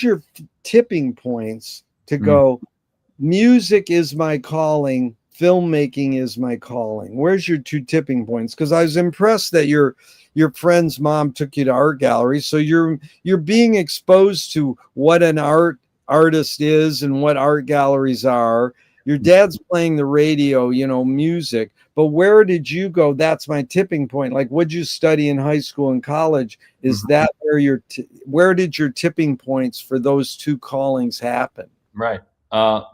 S1: your tipping points to go, music is my calling, filmmaking is my calling? Where's your two tipping points? Because I was impressed that your friend's mom took you to art galleries. So you're being exposed to what an artist is and what art galleries are. Your dad's playing the radio, music. But where did you go? That's my tipping point. Like, what'd you study in high school and college? Is that where did your tipping points for those two callings happen?
S2: Right.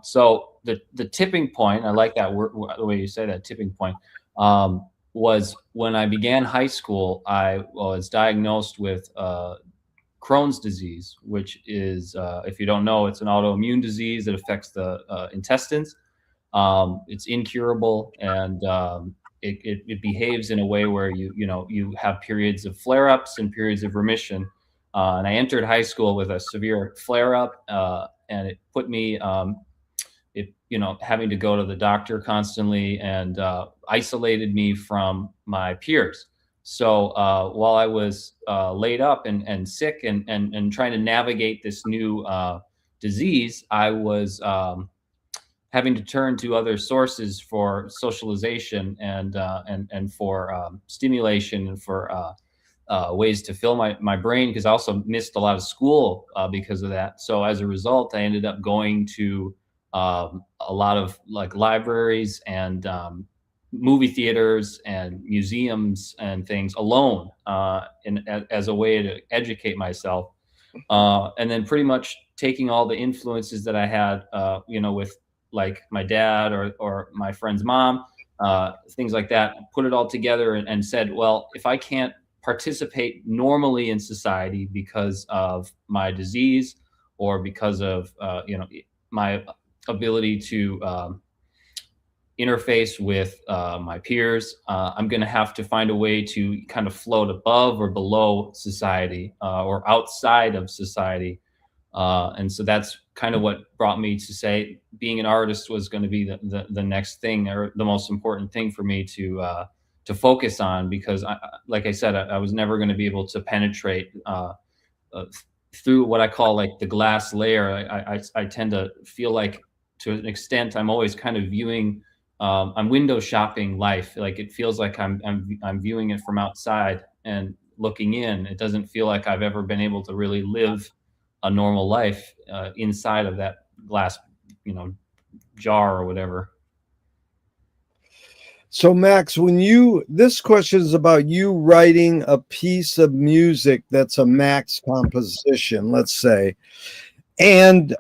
S2: So the tipping point, I like that word, the way you say that, tipping point, was when I began high school. I was diagnosed with Crohn's disease, which is, if you don't know, it's an autoimmune disease that affects the intestines. It's incurable, and it behaves in a way where you have periods of flare-ups and periods of remission. And I entered high school with a severe flare-up, and it put me, having to go to the doctor constantly, and isolated me from my peers. So while I was laid up and sick and trying to navigate this new disease, I was having to turn to other sources for socialization and for stimulation, and for ways to fill my brain, because I also missed a lot of school because of that. So as a result, I ended up going to a lot of like libraries and movie theaters and museums and things alone, as a way to educate myself. And then pretty much taking all the influences that I had, with like my dad or my friend's mom, things like that, put it all together and said, well, if I can't participate normally in society because of my disease, or because of, my ability to interface with my peers, I'm going to have to find a way to kind of float above or below society, or outside of society. And so that's kind of what brought me to say being an artist was going to be the next thing, or the most important thing for me to focus on, because like I said, I was never going to be able to penetrate through what I call like the glass layer. I tend to feel like, to an extent, I'm always kind of viewing, I'm window shopping life. Like it feels like I'm viewing it from outside and looking in. It doesn't feel like I've ever been able to really live a normal life inside of that glass, jar or whatever.
S1: So Max, this question is about you writing a piece of music that's a Max composition, let's say,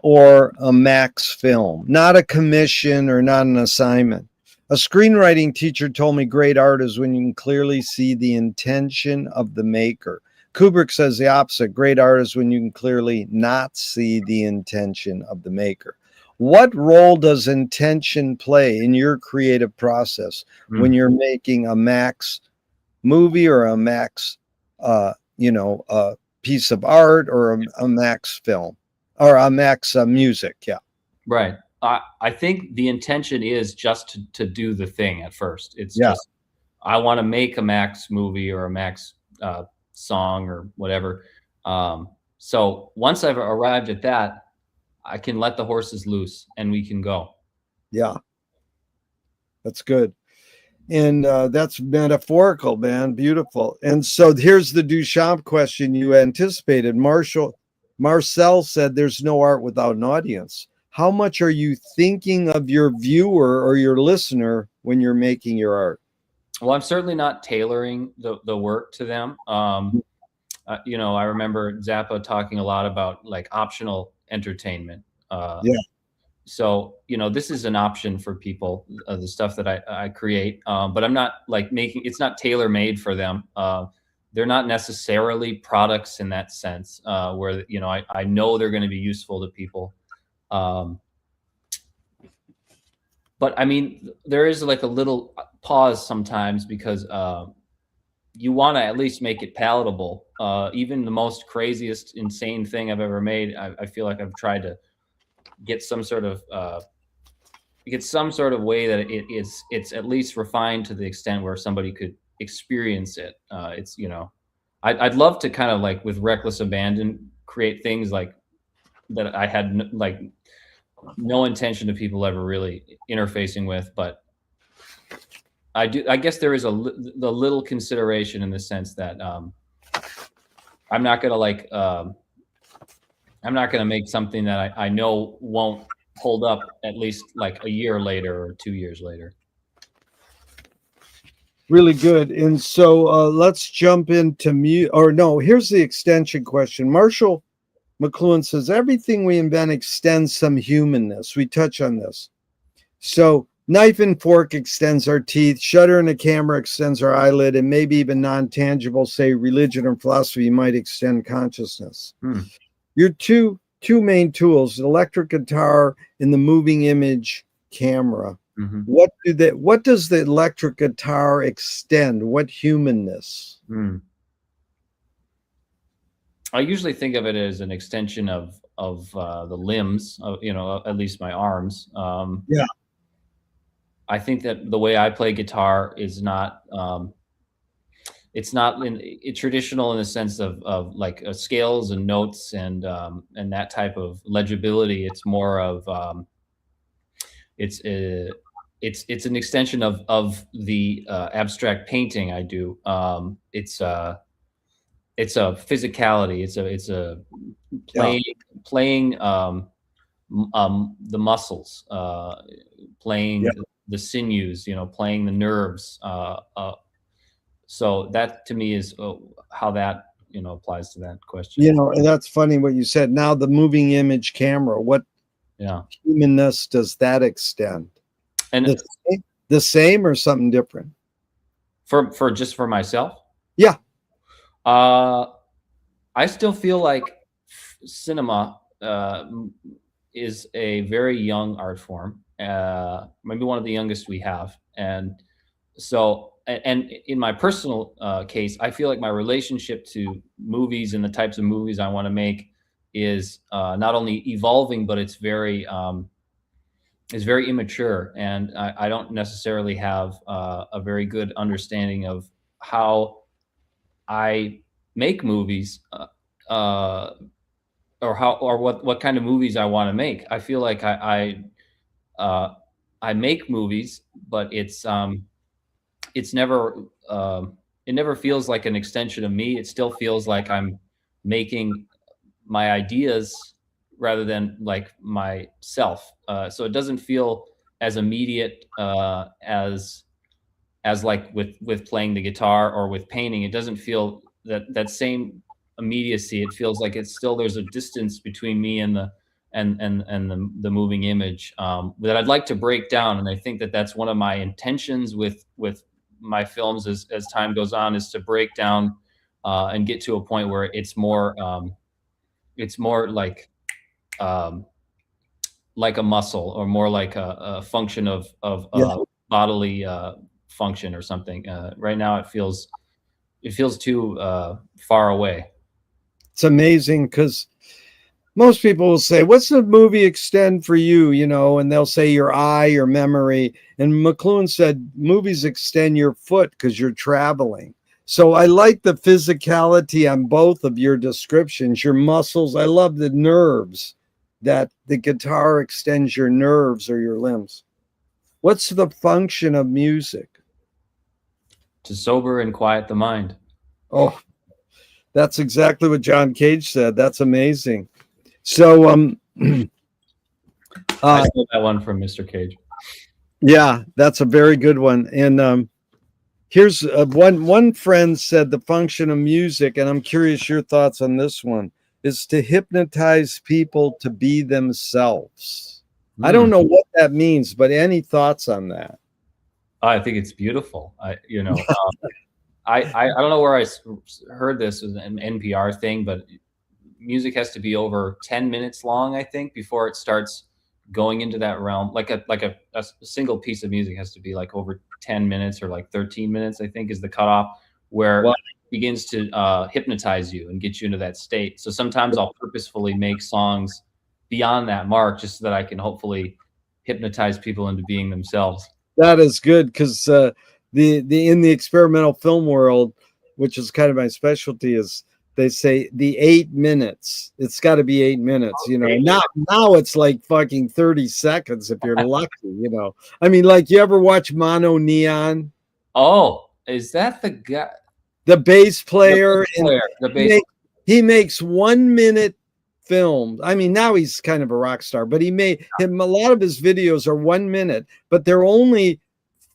S1: or a Max film, not a commission or not an assignment. A screenwriting teacher told me great art is when you can clearly see the intention of the maker. Kubrick says the opposite. Great art is when you can clearly not see the intention of the maker. What role does intention play in your creative process when you're making a Max movie, or a Max, a piece of art, or a Max film, or a Max music? Yeah.
S2: Right. I think the intention is just to do the thing at first. It's just, I want to make a Max movie or a Max song or whatever. So once I've arrived at that, I can let the horses loose and we can go.
S1: Yeah. That's good. And that's metaphorical, man. Beautiful. And so here's the Duchamp question you anticipated. Marcel said there's no art without an audience. How much are you thinking of your viewer or your listener when you're making your art?
S2: Well, I'm certainly not tailoring the work to them. I remember Zappa talking a lot about like optional entertainment. So, this is an option for people, the stuff that I create, but I'm not like it's not tailor made for them. They're not necessarily products in that sense, where, I know they're going to be useful to people. But I mean, there is like a little pause sometimes, because you want to at least make it palatable. Even the most craziest, insane thing I've ever made, I feel like I've tried to get some sort of way that it's at least refined to the extent where somebody could experience it. I'd love to kind of like with reckless abandon create things like that I had no intention of people ever really interfacing with, but I guess there is the little consideration in the sense that I'm not gonna make something that I know won't hold up at least like a year later or 2 years later.
S1: Really good. And so let's jump into here's the extension question. Marshall McLuhan says, everything we invent extends some humanness. We touch on this. So knife and fork extends our teeth, shutter and a camera extends our eyelid, and maybe even non-tangible, say religion or philosophy, might extend consciousness. Your two main tools, the electric guitar and the moving image camera. What does the electric guitar extend? What humanness?
S2: I usually think of it as an extension of the limbs, at least my arms.
S1: Yeah.
S2: I think that the way I play guitar is not, it's not traditional in the sense of like scales and notes and that type of legibility. It's more of it's an extension of the abstract painting I do. It's a physicality. It's a playing the muscles, playing the sinews, playing the nerves. So that to me is how that applies to that question.
S1: And that's funny what you said. Now the moving image camera, what humanness does that extend? And the same or something different?
S2: For just for myself?
S1: Yeah.
S2: I still feel like cinema is a very young art form, maybe one of the youngest we have. And so, and in my personal case, I feel like my relationship to movies and the types of movies I want to make is not only evolving, but it's very immature. And I don't necessarily have a very good understanding of how I make movies, or what kind of movies I want to make. I feel like I make movies, but it's never it never feels like an extension of me. It still feels like I'm making my ideas rather than like myself. So it doesn't feel as immediate as like with playing the guitar or with painting. It doesn't feel that same immediacy. It feels like there's a distance between me and the moving image that I'd like to break down. And I think that that's one of my intentions with my films as time goes on, is to break down and get to a point where it's more like a muscle, or more like a function of bodily function or something. Right now it feels too far away.
S1: It's amazing because most people will say, what's the movie extend for you? And they'll say your eye, your memory. And McLuhan said, movies extend your foot because you're traveling. So I like the physicality on both of your descriptions, your muscles. I love the nerves, that the guitar extends your nerves or your limbs. What's the function of music?
S2: To sober and quiet the mind.
S1: Oh, that's exactly what John Cage said. That's amazing. So
S2: I stole that one from Mr. Cage.
S1: Yeah, that's a very good one. And here's one friend said the function of music, and I'm curious your thoughts on this one, is to hypnotize people to be themselves. I don't know what that means, but any thoughts on that?
S2: I think it's beautiful. I don't know where I heard this, as an NPR thing, but music has to be over 10 minutes long, I think, before it starts going into that realm. Like a single piece of music has to be like over 10 minutes or like 13 minutes, I think, is the cutoff, where it begins to hypnotize you and get you into that state. So sometimes I'll purposefully make songs beyond that mark just so that I can hopefully hypnotize people into being themselves.
S1: That is good, because the in the experimental film world, which is kind of my specialty, is they say the 8 minutes. It's got to be 8 minutes. Now it's like fucking 30 seconds if you're lucky. I mean, like, you ever watch Mono Neon?
S2: Oh, is that the guy?
S1: The bass player.
S2: The bass.
S1: He makes 1 minute films. I mean, now he's kind of a rock star, but a lot of his videos are 1 minute, but they're only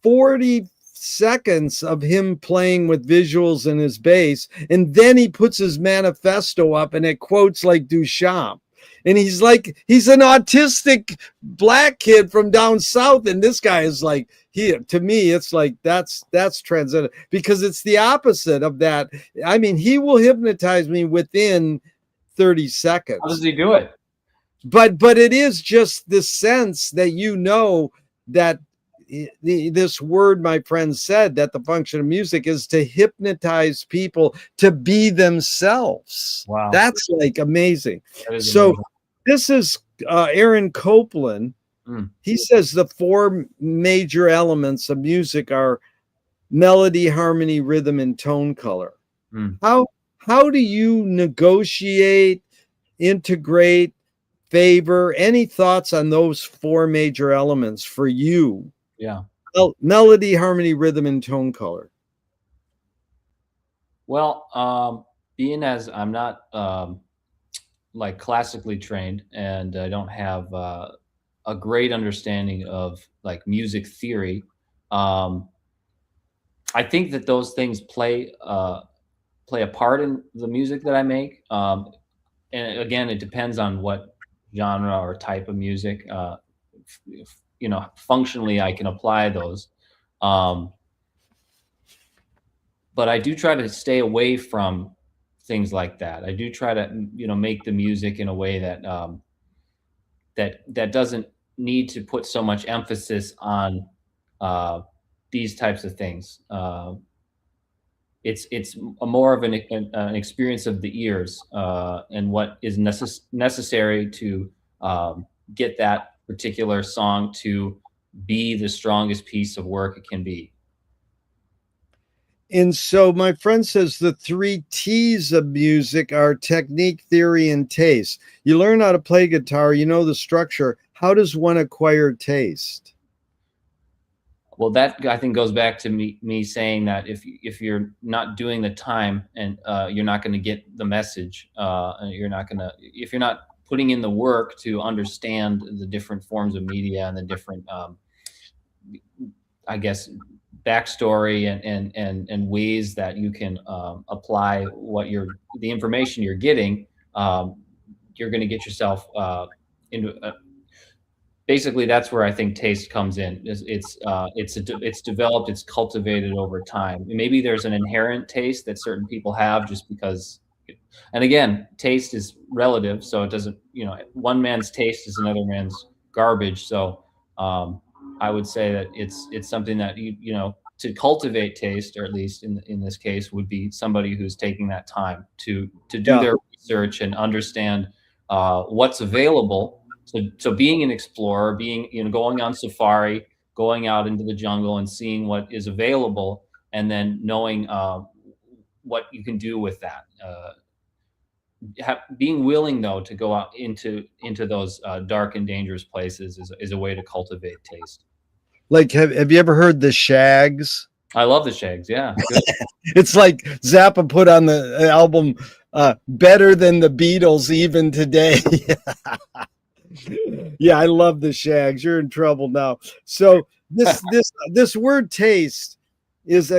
S1: 40 seconds of him playing with visuals and his bass, and then he puts his manifesto up and it quotes like Duchamp. And he's like, he's an autistic black kid from down south. And this guy is like, to me, it's like, that's transcendent, because it's the opposite of that. I mean, he will hypnotize me within 30 seconds.
S2: How does he do it?
S1: But it is just the sense that, that this word my friend said, that the function of music is to hypnotize people to be themselves.
S2: Wow,
S1: that's like amazing.
S2: So amazing.
S1: This is Aaron Copland. He says the 4 major elements of music are melody, harmony, rhythm, and tone color. How do you negotiate, integrate, favor? Any thoughts on those 4 major elements for you?
S2: Yeah.
S1: Melody, harmony, rhythm, and tone color.
S2: Well, being as I'm not like classically trained, and I don't have a great understanding of like music theory, I think that those things play a part in the music that I make. And again, it depends on what genre or type of music. Functionally, I can apply those. But I do try to stay away from things like that. I do try to, make the music in a way that that doesn't need to put so much emphasis on these types of things. It's a more of an experience of the ears, and what is necessary to get that particular song to be the strongest piece of work it can be.
S1: And so my friend says the 3 T's of music are technique, theory, and taste. You learn how to play guitar, you know the structure. How does one acquire taste?
S2: Well, that I think goes back to me saying that if you're not doing the time, and you're not going to get the message, and if you're not putting in the work to understand the different forms of media and the different, I guess, backstory and ways that you can apply the information you're getting, you're going to get yourself into basically, that's where I think taste comes in. It's developed, it's cultivated over time. Maybe there's an inherent taste that certain people have just because, and again, taste is relative. So it doesn't, one man's taste is another man's garbage. So I would say that it's something that to cultivate taste, or at least in this case, would be somebody who's taking that time to do their research and understand what's available. So being an explorer, going on safari, going out into the jungle and seeing what is available, and then knowing what you can do with that. Being willing, though, to go out into those dark and dangerous places is a way to cultivate taste.
S1: Like, have you ever heard the Shags?
S2: I love the Shags. Yeah,
S1: it's like Zappa put on the album better than the Beatles even today. Yeah, I love the Shags. You're in trouble now. So this word taste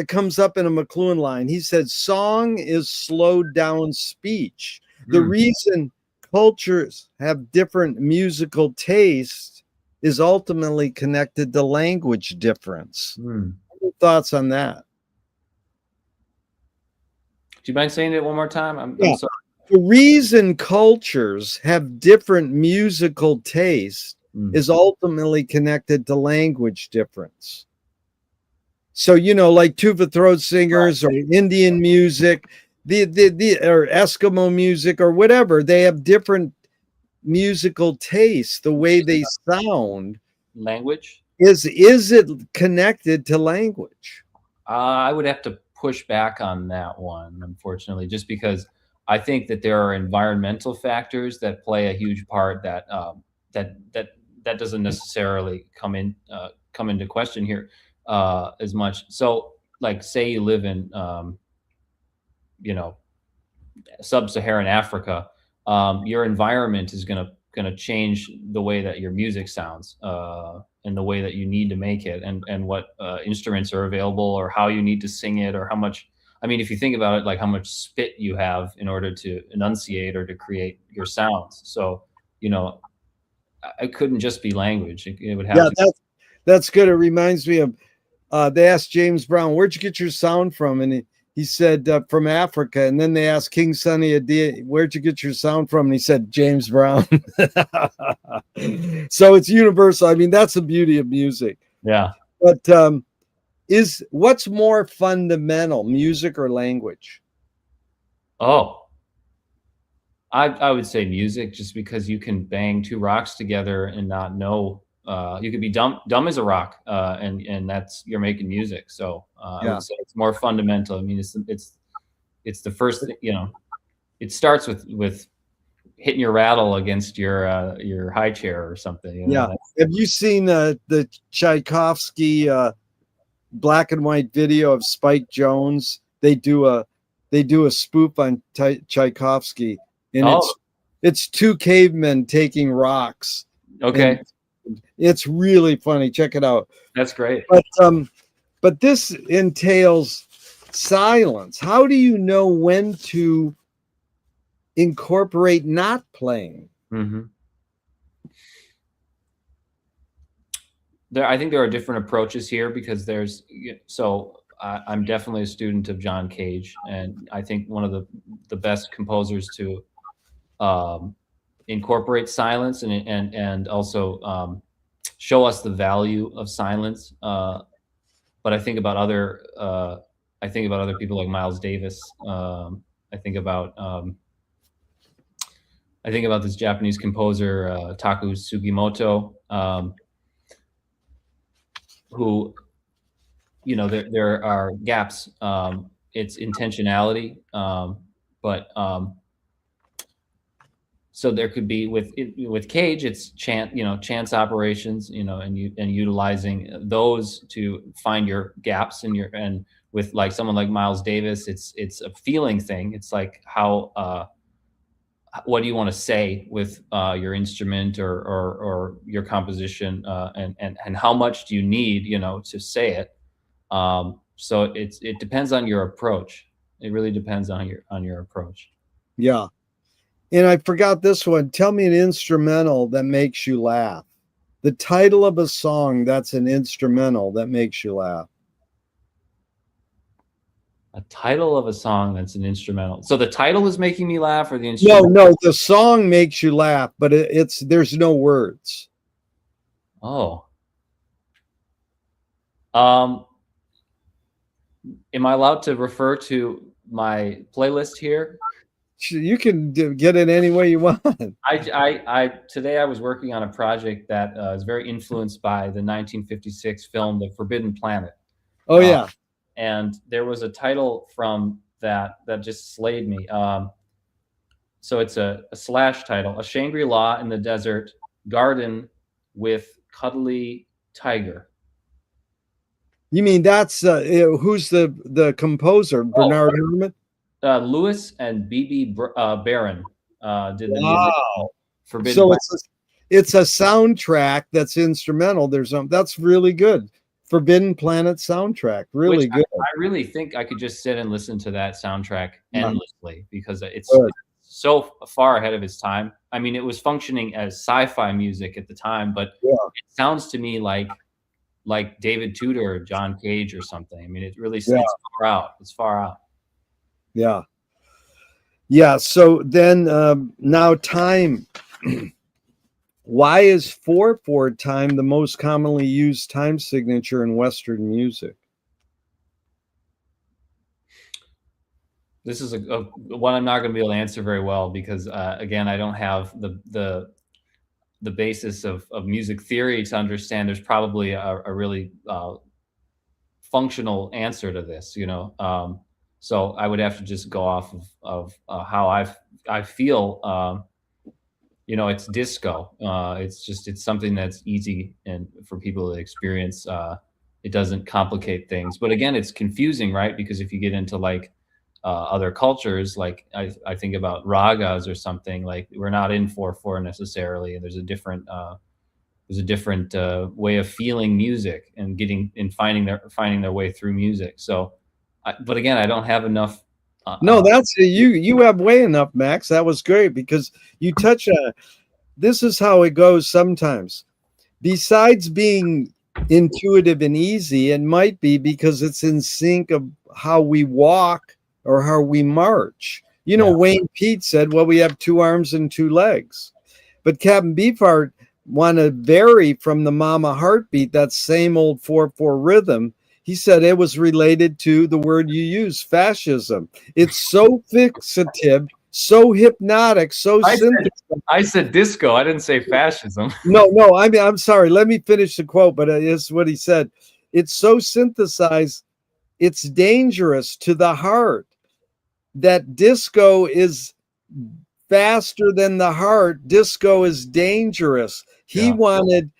S1: comes up in a McLuhan line. He said, "Song is slowed down speech." The reason cultures have different musical tastes is ultimately connected to language difference. Any thoughts on that?
S2: Do you mind saying it one more time? I'm sorry.
S1: The reason cultures have different musical tastes is ultimately connected to language difference. So, like tuba throat singers or Indian music, or Eskimo music or whatever, they have different musical tastes, the way they sound.
S2: Language?
S1: Is it connected to language?
S2: I would have to push back on that one, unfortunately, just because I think that there are environmental factors that play a huge part that doesn't necessarily come into question here as much. So, like, say you live in sub-Saharan Africa, your environment is gonna change the way that your music sounds, and the way that you need to make it, and what instruments are available, or how you need to sing it, or how much. I mean, if you think about it, like how much spit you have in order to enunciate or to create your sounds. So you know, it couldn't just be language. It would have
S1: to. That's good. It reminds me of they asked James Brown, "Where'd you get your sound from?" And he said, "From Africa." And then they asked King Sunny Ade, "Where'd you get your sound from?" And he said, "James Brown." So it's universal. I mean, that's the beauty of music.
S2: Yeah.
S1: But what's more fundamental, music or language?
S2: Oh, I would say music, just because you can bang two rocks together and not know. You could be dumb as a rock, and that's, you're making music. So I would say it's more fundamental. I mean, it's the first, it starts with hitting your rattle against your high chair or something.
S1: Yeah. Have you seen the Tchaikovsky black and white video of Spike Jones? They do a spoof on Tchaikovsky, and it's two cavemen taking rocks.
S2: Okay.
S1: It's really funny. Check it out.
S2: That's great.
S1: But this entails silence. How do you know when to incorporate not playing?
S2: Mm-hmm. I think there are different approaches here, because I'm definitely a student of John Cage, and I think one of the best composers to incorporate silence and also show us the value of silence. But I think about other people like Miles Davis. I think about this Japanese composer Taku Sugimoto, who, there are gaps. It's intentionality, but so there could be with Cage, it's chance operations, and utilizing those to find your gaps and with like someone like Miles Davis, it's a feeling thing. It's like how what do you want to say with your instrument or your composition, and how much do you need, to say it. So it depends on your approach. It really depends on your approach.
S1: Yeah. And I forgot this one. Tell me an instrumental that makes you laugh. The title of a song that's an instrumental that makes you laugh.
S2: A title of a song that's an instrumental. So the title is making me laugh, or the instrumental?
S1: No, the song makes you laugh, but there's no words.
S2: Oh. Am I allowed to refer to my playlist here?
S1: You can get it any way you want.
S2: Today I was working on a project that is very influenced by the 1956 film The Forbidden Planet.
S1: Oh yeah.
S2: And there was a title from that just slayed me. So it's a slash title: A Shangri-La in the Desert Garden with Cuddly Tiger.
S1: You mean that's who's the composer? Bernard Herrmann?
S2: Lewis and B.B. Barron did the music. Forbidden
S1: So
S2: Planet.
S1: it's a soundtrack that's instrumental. That's really good. Forbidden Planet soundtrack, really good.
S2: I really think I could just sit and listen to that soundtrack endlessly, because it's so far ahead of its time. I mean, it was functioning as sci-fi music at the time, but it sounds to me like David Tudor or John Cage or something. I mean, it really it's far out. It's far out.
S1: Yeah. Yeah. So then now time. Why is 4/4 time the most commonly used time signature in Western music?
S2: This is a one I'm not going to be able to answer very well, because again, I don't have the basis of music theory to understand. There's probably a really functional answer to this, so I would have to just go off of how I feel. It's disco. It's something that's easy and for people to experience. It doesn't complicate things, but again, it's confusing, right? Because if you get into like other cultures, like I think about ragas or something, like we're not in 4/4 necessarily, and there's a different way of feeling music and finding their way through music. So, but again, I don't have enough.
S1: No, that's you have way enough, Max. That was great, because you touch on this is how it goes sometimes. Besides being intuitive and easy, it might be because it's in sync of how we walk or how we march. You know, Wayne Pete said, well, we have 2 arms and 2 legs. But Captain Beefheart want to vary from the mama heartbeat, that same old 4/4 rhythm. He said it was related to the word you use, fascism. It's so fixative, so hypnotic, so synthetic.
S2: I said disco. I didn't say fascism.
S1: No. I mean, I'm sorry. Let me finish the quote, but it's what he said. It's so synthesized, it's dangerous to the heart. That disco is faster than the heart. Disco is dangerous. He wanted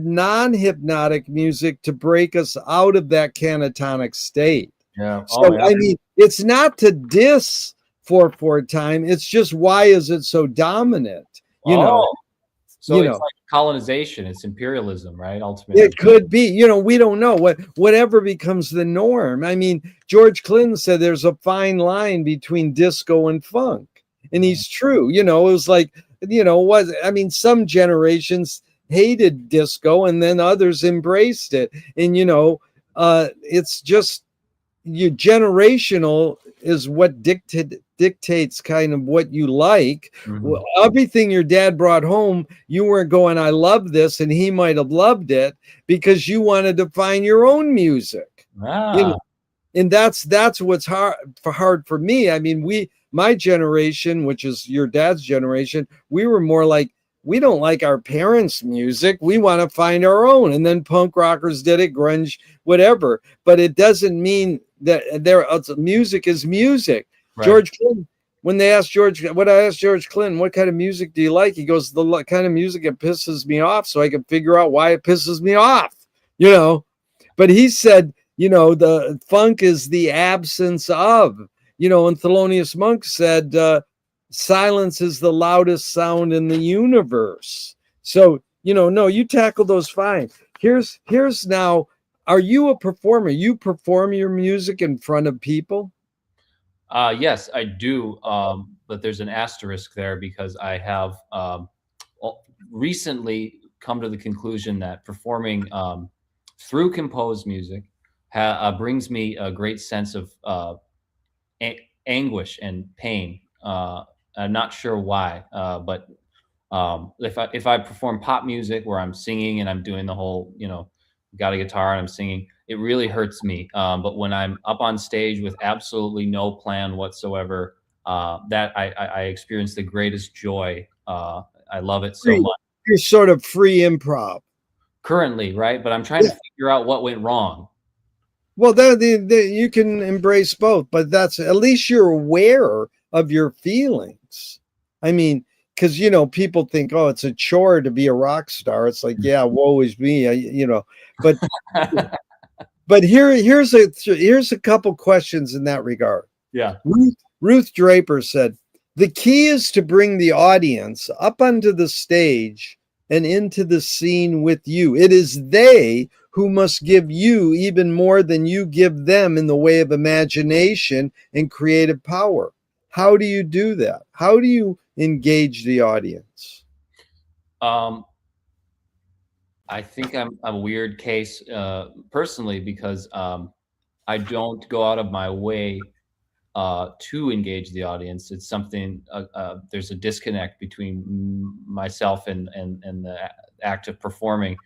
S1: non-hypnotic music to break us out of that catatonic state. So I mean, it's not to diss 4/4 time. It's just, why is it so dominant? You know.
S2: So it's like colonization. It's imperialism, right? Ultimately,
S1: it could be. You know, we don't know whatever becomes the norm. I mean, George Clinton said there's a fine line between disco and funk, and he's true. You know, it was like, you know, I mean, some generations hated disco, and then others embraced it, and you know, it's just generational is what dictates kind of what you like. Well, everything your dad brought home, you weren't going, I love this, and he might have loved it, because you wanted to find your own music. You know? And that's what's hard for me. I mean, my generation, which is your dad's generation, we were more like, we don't like our parents' music. We want to find our own. And then punk rockers did it, grunge, whatever. But it doesn't mean that music is music. Right. George Clinton, when I asked George Clinton, what kind of music do you like? He goes, the kind of music that pisses me off, so I can figure out why it pisses me off, you know. But he said, you know, the funk is the absence of, you know, and Thelonious Monk said, silence is the loudest sound in the universe. So, you know, no, you tackle those fine. Here's now, are you a performer? You perform your music in front of people?
S2: Yes, I do. But there's an asterisk there, because I have recently come to the conclusion that performing through composed music brings me a great sense of anguish and pain. I'm not sure why, but if I perform pop music where I'm singing and I'm doing the whole, you know, got a guitar and I'm singing, it really hurts me. But when I'm up on stage with absolutely no plan whatsoever, that I experience the greatest joy. I love it so much.
S1: You're sort of free improv
S2: currently, right? But I'm trying to figure out what went wrong.
S1: Well, you can embrace both, but that's, at least you're aware of your feelings. I mean, because, you know, people think, oh, it's a chore to be a rock star. It's like, yeah, woe is me, you know. But but here's a couple questions in that regard.
S2: Yeah.
S1: Ruth Draper said, the key is to bring the audience up onto the stage and into the scene with you. It is they who must give you even more than you give them in the way of imagination and creative power. How do you do that? How do you engage the audience?
S2: I think I'm a weird case personally, because I don't go out of my way to engage the audience. It's something, there's a disconnect between myself and the act of performing.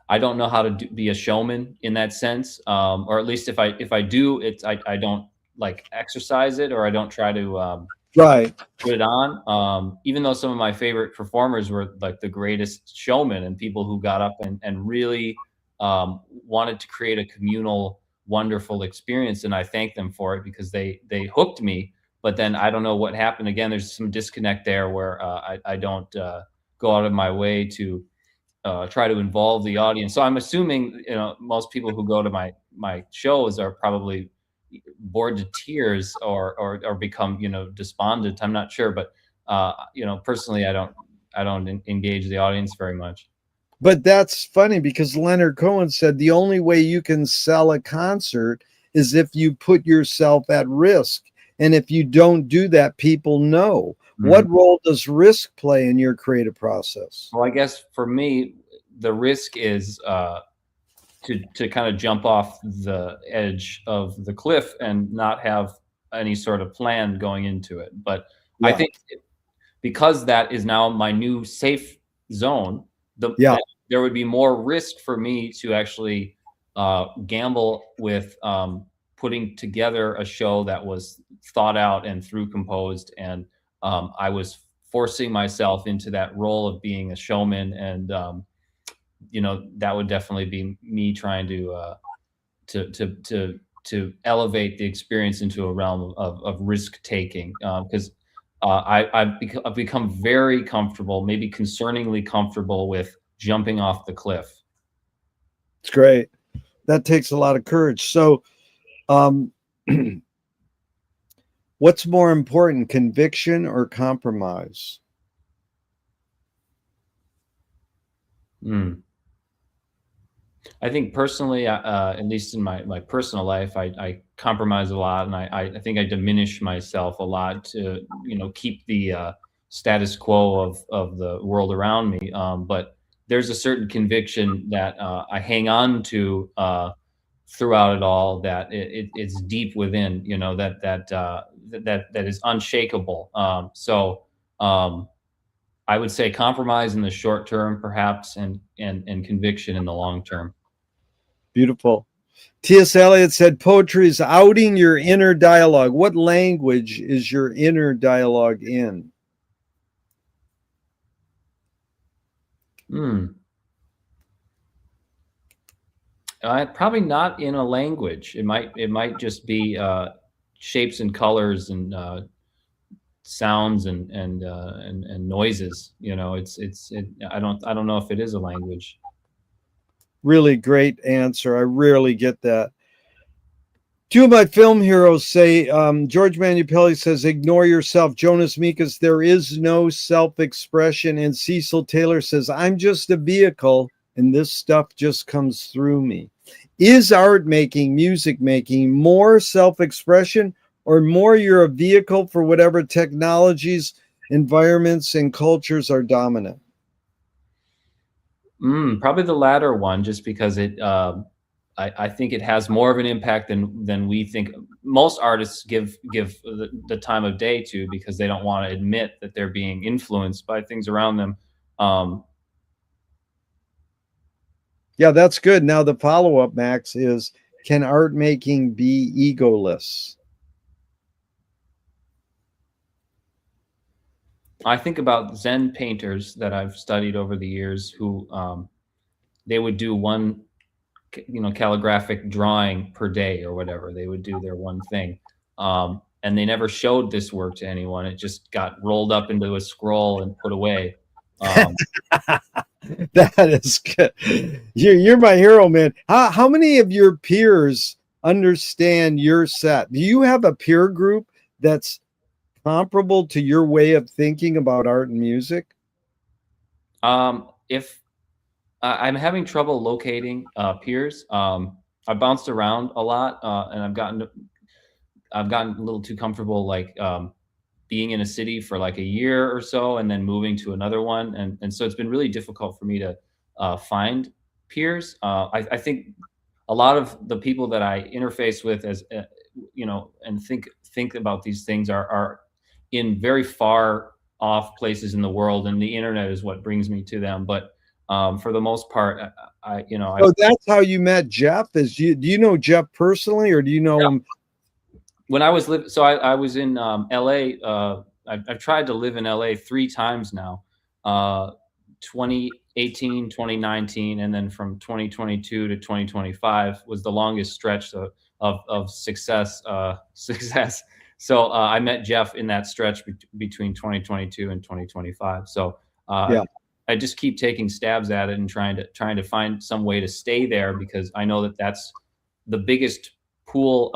S2: I don't know how to be a showman in that sense, or at least if I do, I don't like exercise it, or I don't try to put it on. Even though some of my favorite performers were like the greatest showmen and people who got up and really wanted to create a communal, wonderful experience, and I thank them for it, because they hooked me. But then I don't know what happened. Again, there's some disconnect there where I don't go out of my way to try to involve the audience. So I'm assuming, you know, most people who go to my shows are probably bored to tears or become, you know, despondent. I'm not sure, but you know, personally, I don't engage the audience very much.
S1: But that's funny, because Leonard Cohen said the only way you can sell a concert is if you put yourself at risk. And if you don't do that, people know. What role does risk play in your creative process?
S2: Well, I guess for me, the risk is to kind of jump off the edge of the cliff and not have any sort of plan going into it. But I think because that is now my new safe zone, there would be more risk for me to actually gamble with putting together a show that was thought out and through composed, and I was forcing myself into that role of being a showman, and that would definitely be me trying to elevate the experience into a realm of risk taking, because I've become very comfortable, maybe concerningly comfortable, with jumping off the cliff.
S1: It's great. That takes a lot of courage. So, what's more important, conviction or compromise?
S2: I think personally, at least in my personal life, I compromise a lot, and I think I diminish myself a lot to keep the status quo of the world around me. But there's a certain conviction that I hang on to throughout it all, that it's deep within, that is unshakable. I would say compromise in the short term, perhaps, and conviction in the long term.
S1: Beautiful. T.S. Eliot said, poetry is outing your inner dialogue. What language is your inner dialogue in?
S2: Probably not in a language. It might just be shapes and colors and sounds and noises. I don't know if it is a language.
S1: Really great answer. I rarely get that. Two of my film heroes say, George Manupelli says, ignore yourself. Jonas Mekas, there is no self-expression. And Cecil Taylor says, I'm just a vehicle and this stuff just comes through me. Is art making, music making more self-expression, or more you're a vehicle for whatever technologies, environments, and cultures are dominant?
S2: Probably the latter one, just because I think it has more of an impact than we think. Most artists give the time of day to, because they don't want to admit that they're being influenced by things around them.
S1: Yeah, that's good. Now the follow-up, Max, is, can art making be egoless?
S2: I think about Zen painters that I've studied over the years, who they would do one calligraphic drawing per day or whatever. They would do their one thing, and they never showed this work to anyone. It just got rolled up into a scroll and put away.
S1: That is good. You're my hero, man. How many of your peers understand your set? Do you have a peer group that's comparable to your way of thinking about art and music?
S2: If I'm having trouble locating peers, I bounced around a lot, and I've gotten a little too comfortable, like being in a city for like a year or so and then moving to another one, and so it's been really difficult for me to find peers. I think a lot of the people that I interface with, as and think about these things, are in very far off places in the world, and the internet is what brings me to them. But for the most part,
S1: So that's how you met Jeff? Do you know Jeff personally, or do you know him?
S2: When I was living, so I was in LA. I've tried to live in LA 3 times now, 2018, 2019, and then from 2022 to 2025 was the longest stretch of success. So I met Jeff in that stretch between 2022 and 2025. So I just keep taking stabs at it and trying to find some way to stay there, because I know that that's the biggest pool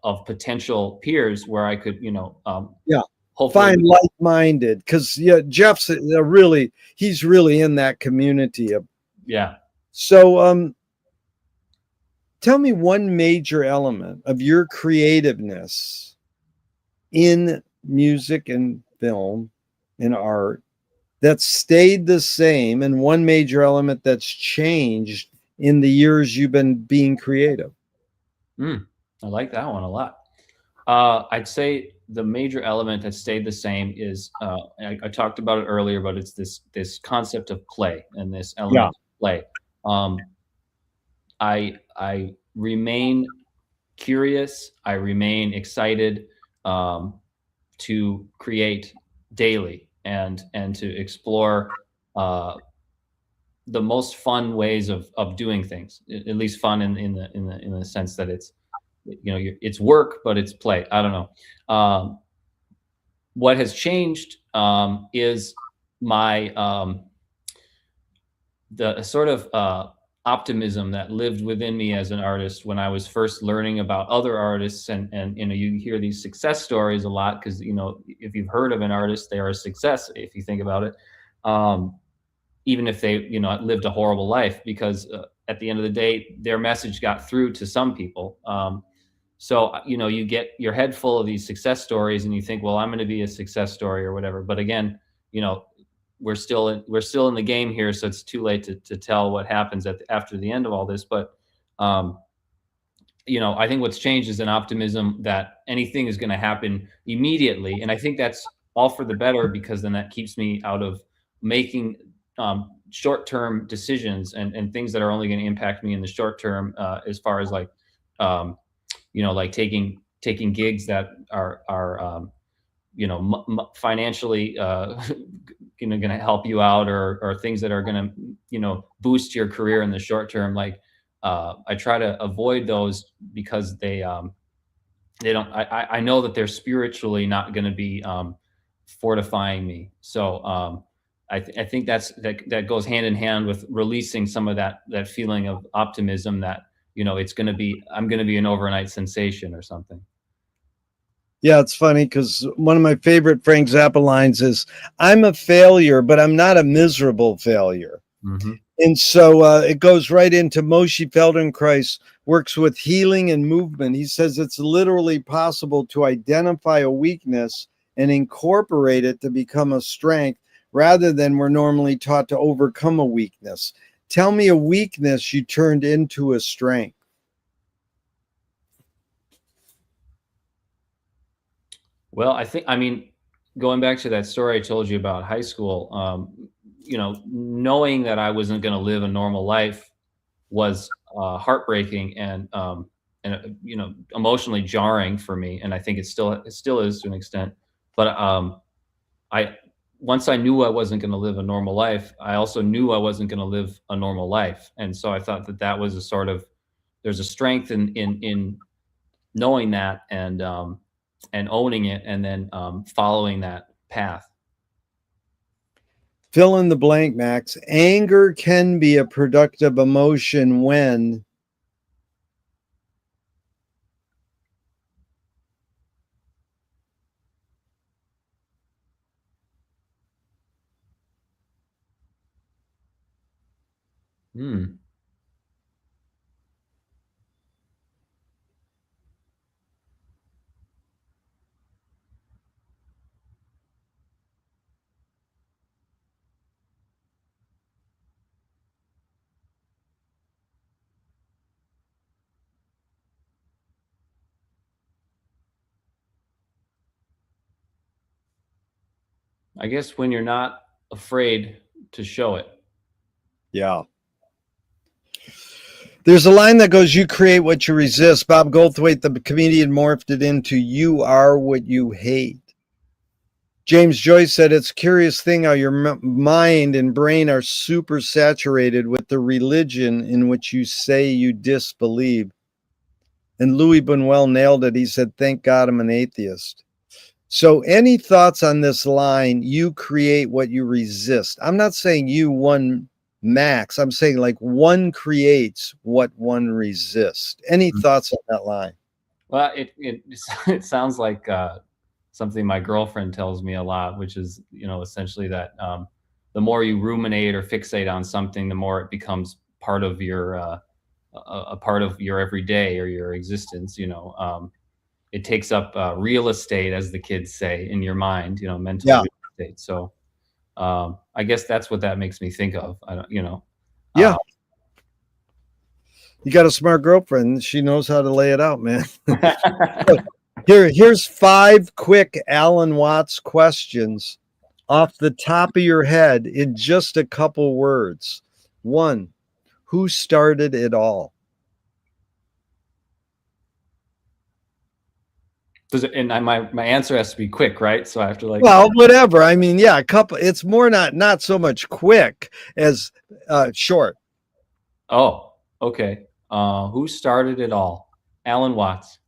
S2: of potential peers where I could, hopefully
S1: find like-minded, because Jeff's he's really in that community. So tell me one major element of your creativeness in music and film and art that stayed the same, and one major element that's changed in the years you've been being creative?
S2: I like that one a lot. I'd say the major element that stayed the same is I talked about it earlier, but it's this concept of play and this element of play. I remain curious. I remain excited to create daily and to explore the most fun ways of doing things. At least fun in the sense that it's, it's work, but it's play. I don't know. What has changed is my the sort of optimism that lived within me as an artist when I was first learning about other artists, and you hear these success stories a lot because if you've heard of an artist, they are a success if you think about it, even if they lived a horrible life, because at the end of the day their message got through to some people. So you get your head full of these success stories and you think, well, I'm going to be a success story or whatever. But again, we're still in the game here, so it's too late to tell what happens after the end of all this. But I think what's changed is an optimism that anything is going to happen immediately, and I think that's all for the better, because then that keeps me out of making short-term decisions and things that are only going to impact me in the short term, as far as like like taking gigs that are financially going to help you out, or things that are going to boost your career in the short term. Like I try to avoid those because they don't. I know that they're spiritually not going to be fortifying me. So I think that goes hand in hand with releasing some of that feeling of optimism that I'm going to be an overnight sensation or something.
S1: Yeah, it's funny because one of my favorite Frank Zappa lines is, "I'm a failure, but I'm not a miserable failure."
S2: Mm-hmm.
S1: And so it goes right into Moshe Feldenkrais works with healing and movement. He says it's literally possible to identify a weakness and incorporate it to become a strength, rather than we're normally taught to overcome a weakness. Tell me a weakness you turned into a strength.
S2: Well, going back to that story I told you about high school, knowing that I wasn't going to live a normal life was heartbreaking and emotionally jarring for me, and I think it still is to an extent. But I once I knew I wasn't going to live a normal life, I also knew I wasn't going to live a normal life, and so I thought that was a sort of, there's a strength in knowing that and owning it, and then following that path.
S1: Fill in the blank, Max. Anger can be a productive emotion when...
S2: I guess when you're not afraid to show it.
S1: Yeah. There's a line that goes, "You create what you resist." Bob Goldthwait, the comedian, morphed it into, "You are what you hate." James Joyce said, "It's a curious thing how your mind and brain are super saturated with the religion in which you say you disbelieve." And Louis Buñuel nailed it. He said, "Thank God I'm an atheist." So any thoughts on this line, "You create what you resist"? I'm not saying you, one Max. I'm saying like one creates what one resists. Any thoughts on that line?
S2: Well, it sounds like something my girlfriend tells me a lot, which is, essentially that the more you ruminate or fixate on something, the more it becomes part of your a part of your everyday or your existence. it takes up real estate, as the kids say, in your mind, you know, mental
S1: Yeah.
S2: real estate. So I guess that's what that makes me think of. I don't, you know.
S1: Yeah. You got a smart girlfriend. She knows how to lay it out, man. Here's 5 quick Alan Watts questions off the top of your head in just a couple words. 1, who started it all?
S2: And my answer has to be quick, right? So I have to like.
S1: Well, whatever. I mean, yeah, a couple. It's more not so much quick as short.
S2: Oh, okay. Who started it all? Alan Watts.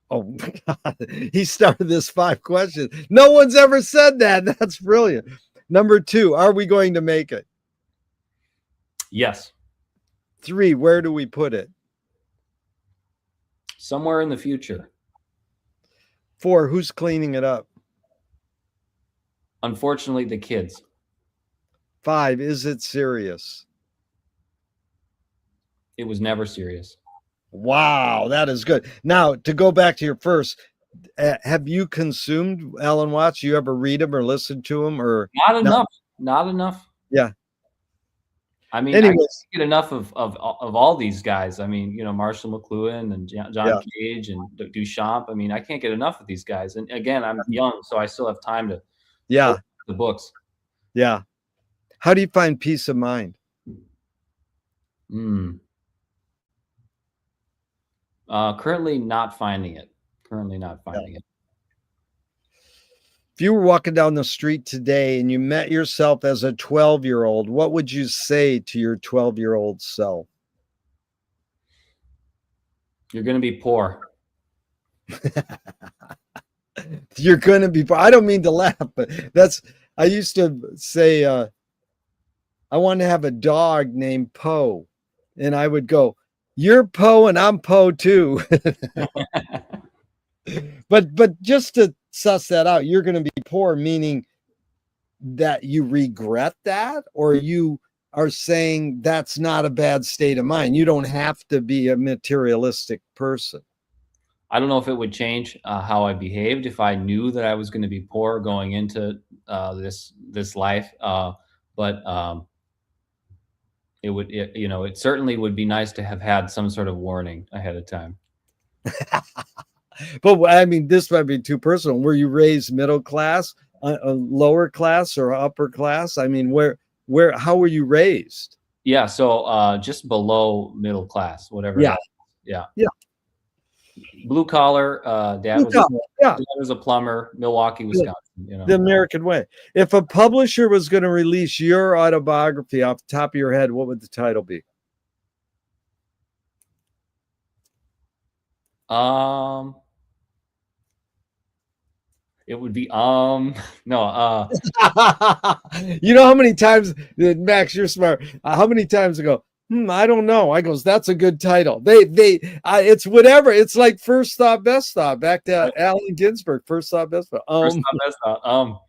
S1: Oh my God. He started this 5 questions. No one's ever said that. That's brilliant. Number 2, are we going to make it?
S2: Yes.
S1: 3, where do we put it?
S2: Somewhere in the future.
S1: 4, who's cleaning it up?
S2: Unfortunately, the kids.
S1: 5, is it serious?
S2: It was never serious.
S1: Wow, that is good. Now, to go back to your first, have you consumed Alan Watts? You ever read him or listen to him, or
S2: not enough? Not enough.
S1: Yeah.
S2: I mean, I can't get enough of all these guys. I mean, you know, Marshall McLuhan and John Cage and Duchamp. I mean, I can't get enough of these guys. And again, I'm young, so I still have time to open the books.
S1: Yeah. How do you find peace of mind?
S2: Currently not finding it.
S1: If you were walking down the street today and you met yourself as a 12-year-old, what would you say to your 12-year-old self?
S2: You're going to be poor.
S1: You're going to be poor. I don't mean to laugh, but I used to say, I want to have a dog named Poe. And I would go, you're Poe and I'm Poe too. But just to suss that out, you're going to be poor, meaning that you regret that, or you are saying that's not a bad state of mind. You don't have to be a materialistic person.
S2: I don't know if it would change how I behaved if I knew that I was going to be poor going into this life. But it would, you know, it certainly would be nice to have had some sort of warning ahead of time.
S1: But I mean, this might be too personal. Were you raised middle class, lower class, or upper class? I mean, how were you raised?
S2: Yeah, so just below middle class, whatever.
S1: Yeah,
S2: yeah.
S1: Blue
S2: collar. Dad was a plumber, Milwaukee, Wisconsin. You know,
S1: the American way. If a publisher was going to release your autobiography off the top of your head, what would the title be? It would be no. You know how many times, Max, you're smart. How many times ago? I don't know. I goes, that's a good title. It's whatever. It's like first thought, best thought. Back to Allen Ginsberg. First thought, best thought.
S2: First thought, best thought.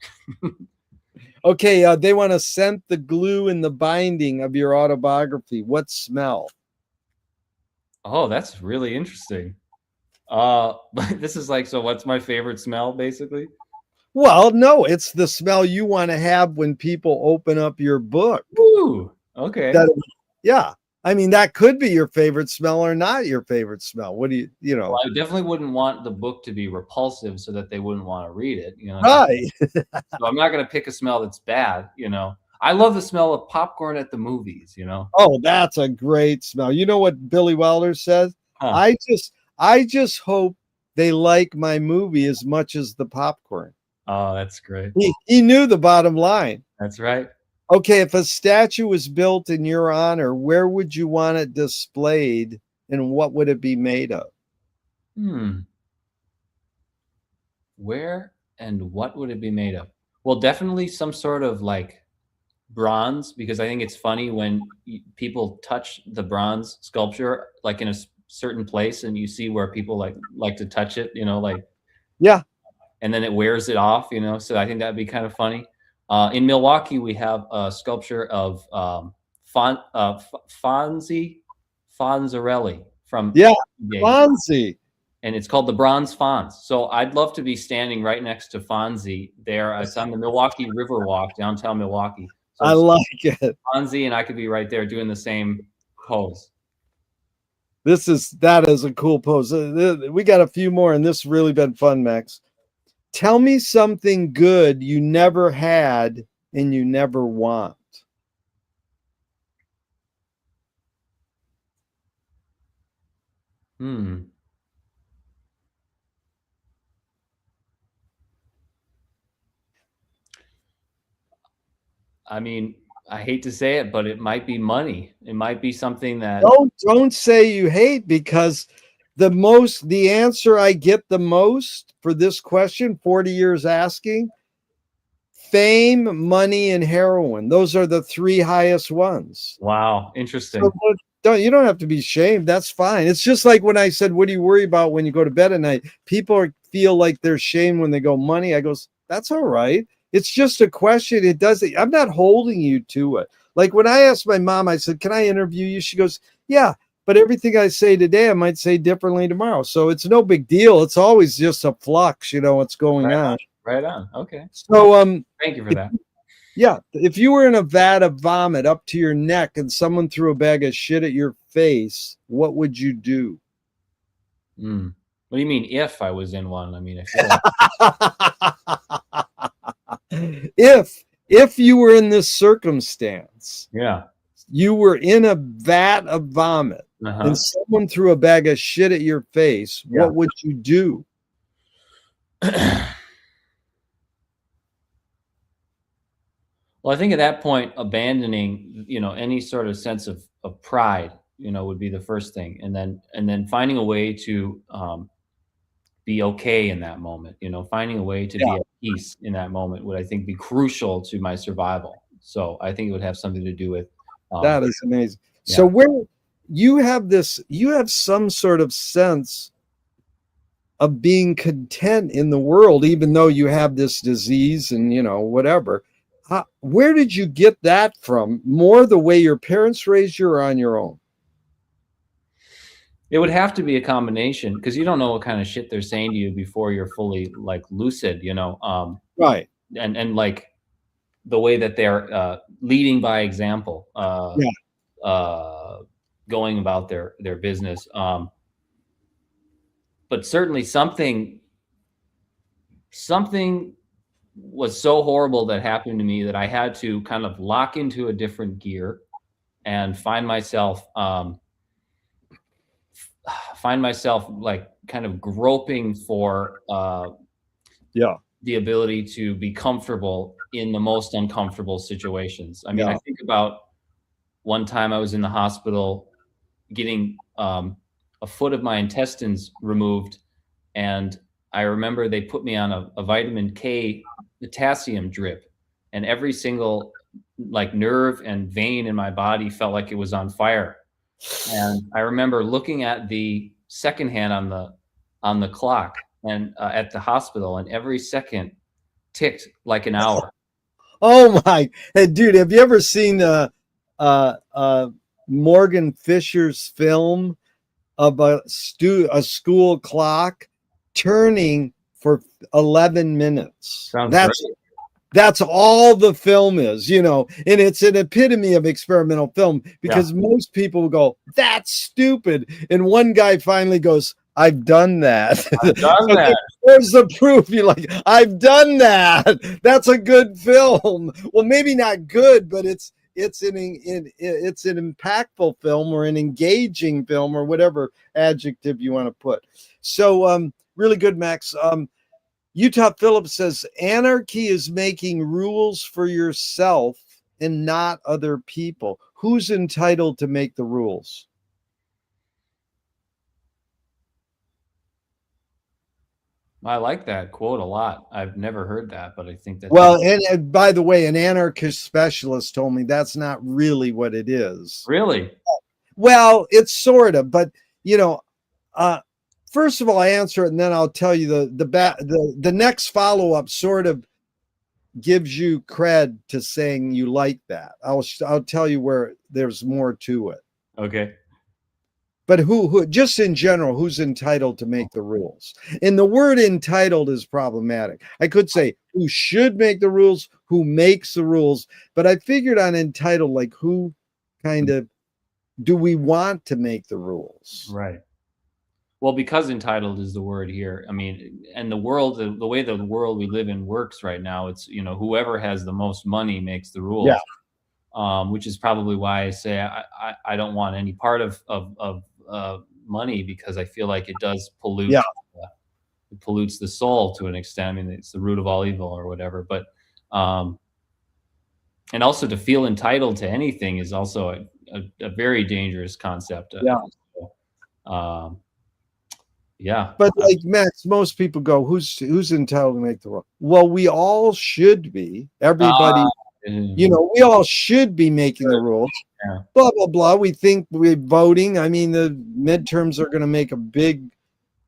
S1: Okay. They want to scent the glue in the binding of your autobiography. What smell?
S2: Oh, that's really interesting. This is like, so what's my favorite smell, basically?
S1: Well, no, it's the smell you want to have when people open up your book.
S2: Ooh, okay.
S1: Yeah. I mean, that could be your favorite smell or not your favorite smell. What do you know?
S2: Well, I definitely wouldn't want the book to be repulsive so that they wouldn't want to read it. You know,
S1: right.
S2: So I'm not going to pick a smell that's bad. You know, I love the smell of popcorn at the movies, you know?
S1: Oh, that's a great smell. You know what Billy Wilder says? Huh. I just hope they like my movie as much as the popcorn.
S2: Oh, that's great.
S1: He knew the bottom line.
S2: That's right.
S1: Okay, if a statue was built in your honor, where would you want it displayed and what would it be made of?
S2: Where and what would it be made of? Well, definitely some sort of like bronze, because I think it's funny when people touch the bronze sculpture like in a certain place and you see where people like to touch it, you know, like,
S1: yeah,
S2: and then it wears it off, you know. So I think that'd be kind of funny. In Milwaukee, we have a sculpture of Fonzarelli from
S1: Fonzie.
S2: and it's called the Bronze Fonz. So I'd love to be standing right next to Fonzie there. It's on the Milwaukee River Walk, downtown Milwaukee. So
S1: I like it.
S2: Fonzie and I could be right there doing the same pose.
S1: That is a cool pose. We got a few more, and this has really been fun, Max. Tell me something good you never had and you never want.
S2: I mean, I hate to say it, but it might be money. It might be something that
S1: don't say you hate, because the answer I get the most for this question, 40 years asking, fame, money, and heroin. Those are the three highest ones.
S2: Wow, interesting.
S1: So you don't have to be ashamed. That's fine. It's just like when I said, what do you worry about when you go to bed at night? People feel like they're shamed when they go money. I goes, that's all right. It's just a question. I'm not holding you to it. Like when I asked my mom, I said, can I interview you? She goes, yeah, but everything I say today, I might say differently tomorrow. So it's no big deal. It's always just a flux, what's going on.
S2: Right on. Okay.
S1: So,
S2: thank you for that.
S1: Yeah. If you were in a vat of vomit up to your neck and someone threw a bag of shit at your face, what would you do?
S2: What do you mean if I was in one? I mean, I feel like...
S1: if you were in this circumstance,
S2: yeah,
S1: you were in a vat of vomit and someone threw a bag of shit at your face, what would you do?
S2: Well, I think at that point, abandoning, any sort of sense of pride, would be the first thing. And then finding a way to be okay in that moment, finding a way to be at peace in that moment would, I think, be crucial to my survival. So I think it would have something to do with
S1: that is amazing. Yeah. So where you have some sort of sense of being content in the world, even though you have this disease and whatever. Where did you get that from? More the way your parents raised you or on your own?
S2: It would have to be a combination, because you don't know what kind of shit they're saying to you before you're fully like lucid,
S1: right.
S2: And like the way that they're leading by example, going about their business. But certainly something was so horrible that happened to me that I had to kind of lock into a different gear and find myself like kind of groping for the ability to be comfortable in the most uncomfortable situations. I mean, I think about one time I was in the hospital getting a foot of my intestines removed, and I remember they put me on a vitamin K potassium drip, and every single like nerve and vein in my body felt like it was on fire. And I remember looking at the second hand on the clock and at the hospital, and every second ticked like an hour.
S1: Oh my, hey, dude, have you ever seen Morgan Fisher's film of a school clock turning for 11 minutes? That's all the film is, and it's an epitome of experimental film, because most people will go, that's stupid. And one guy finally goes, I've done that.
S2: I've done that.
S1: There's the proof. You're like, I've done that. That's a good film. Well, maybe not good, but it's an impactful film or an engaging film or whatever adjective you want to put. So really good, Max. Utah Phillips says, anarchy is making rules for yourself and not other people. Who's entitled to make the rules?
S2: I like that quote a lot. I've never heard that, but I think that's...
S1: Well, and by the way, an anarchist specialist told me that's not really what it is.
S2: Really?
S1: Well, it's sort of, but first of all, I answer it, and then I'll tell you the next follow-up sort of gives you cred to saying you like that. I'll tell you where there's more to it.
S2: Okay.
S1: but who just in general, who's entitled to make the rules? And the word entitled is problematic. I could say who should make the rules, who makes the rules, but I figured on entitled, like who kind of do we want to make the rules?
S2: Right. Well, because entitled is the word here. I mean, and the world, the way the world we live in works right now, it's, you know, whoever has the most money makes the rules.
S1: Yeah.
S2: Which is probably why I say I don't want any part of money, because I feel like it does pollute.
S1: Yeah.
S2: It pollutes the soul to an extent. I mean, it's the root of all evil or whatever. But and also to feel entitled to anything is also a very dangerous concept.
S1: Yeah.
S2: Yeah.
S1: But like Max, most people go, who's entitled to make the rule? Well, we all should be. Everybody, you know, we all should be making the rules.
S2: Yeah.
S1: Blah blah blah. We think we're voting. I mean, the midterms are going to make a big.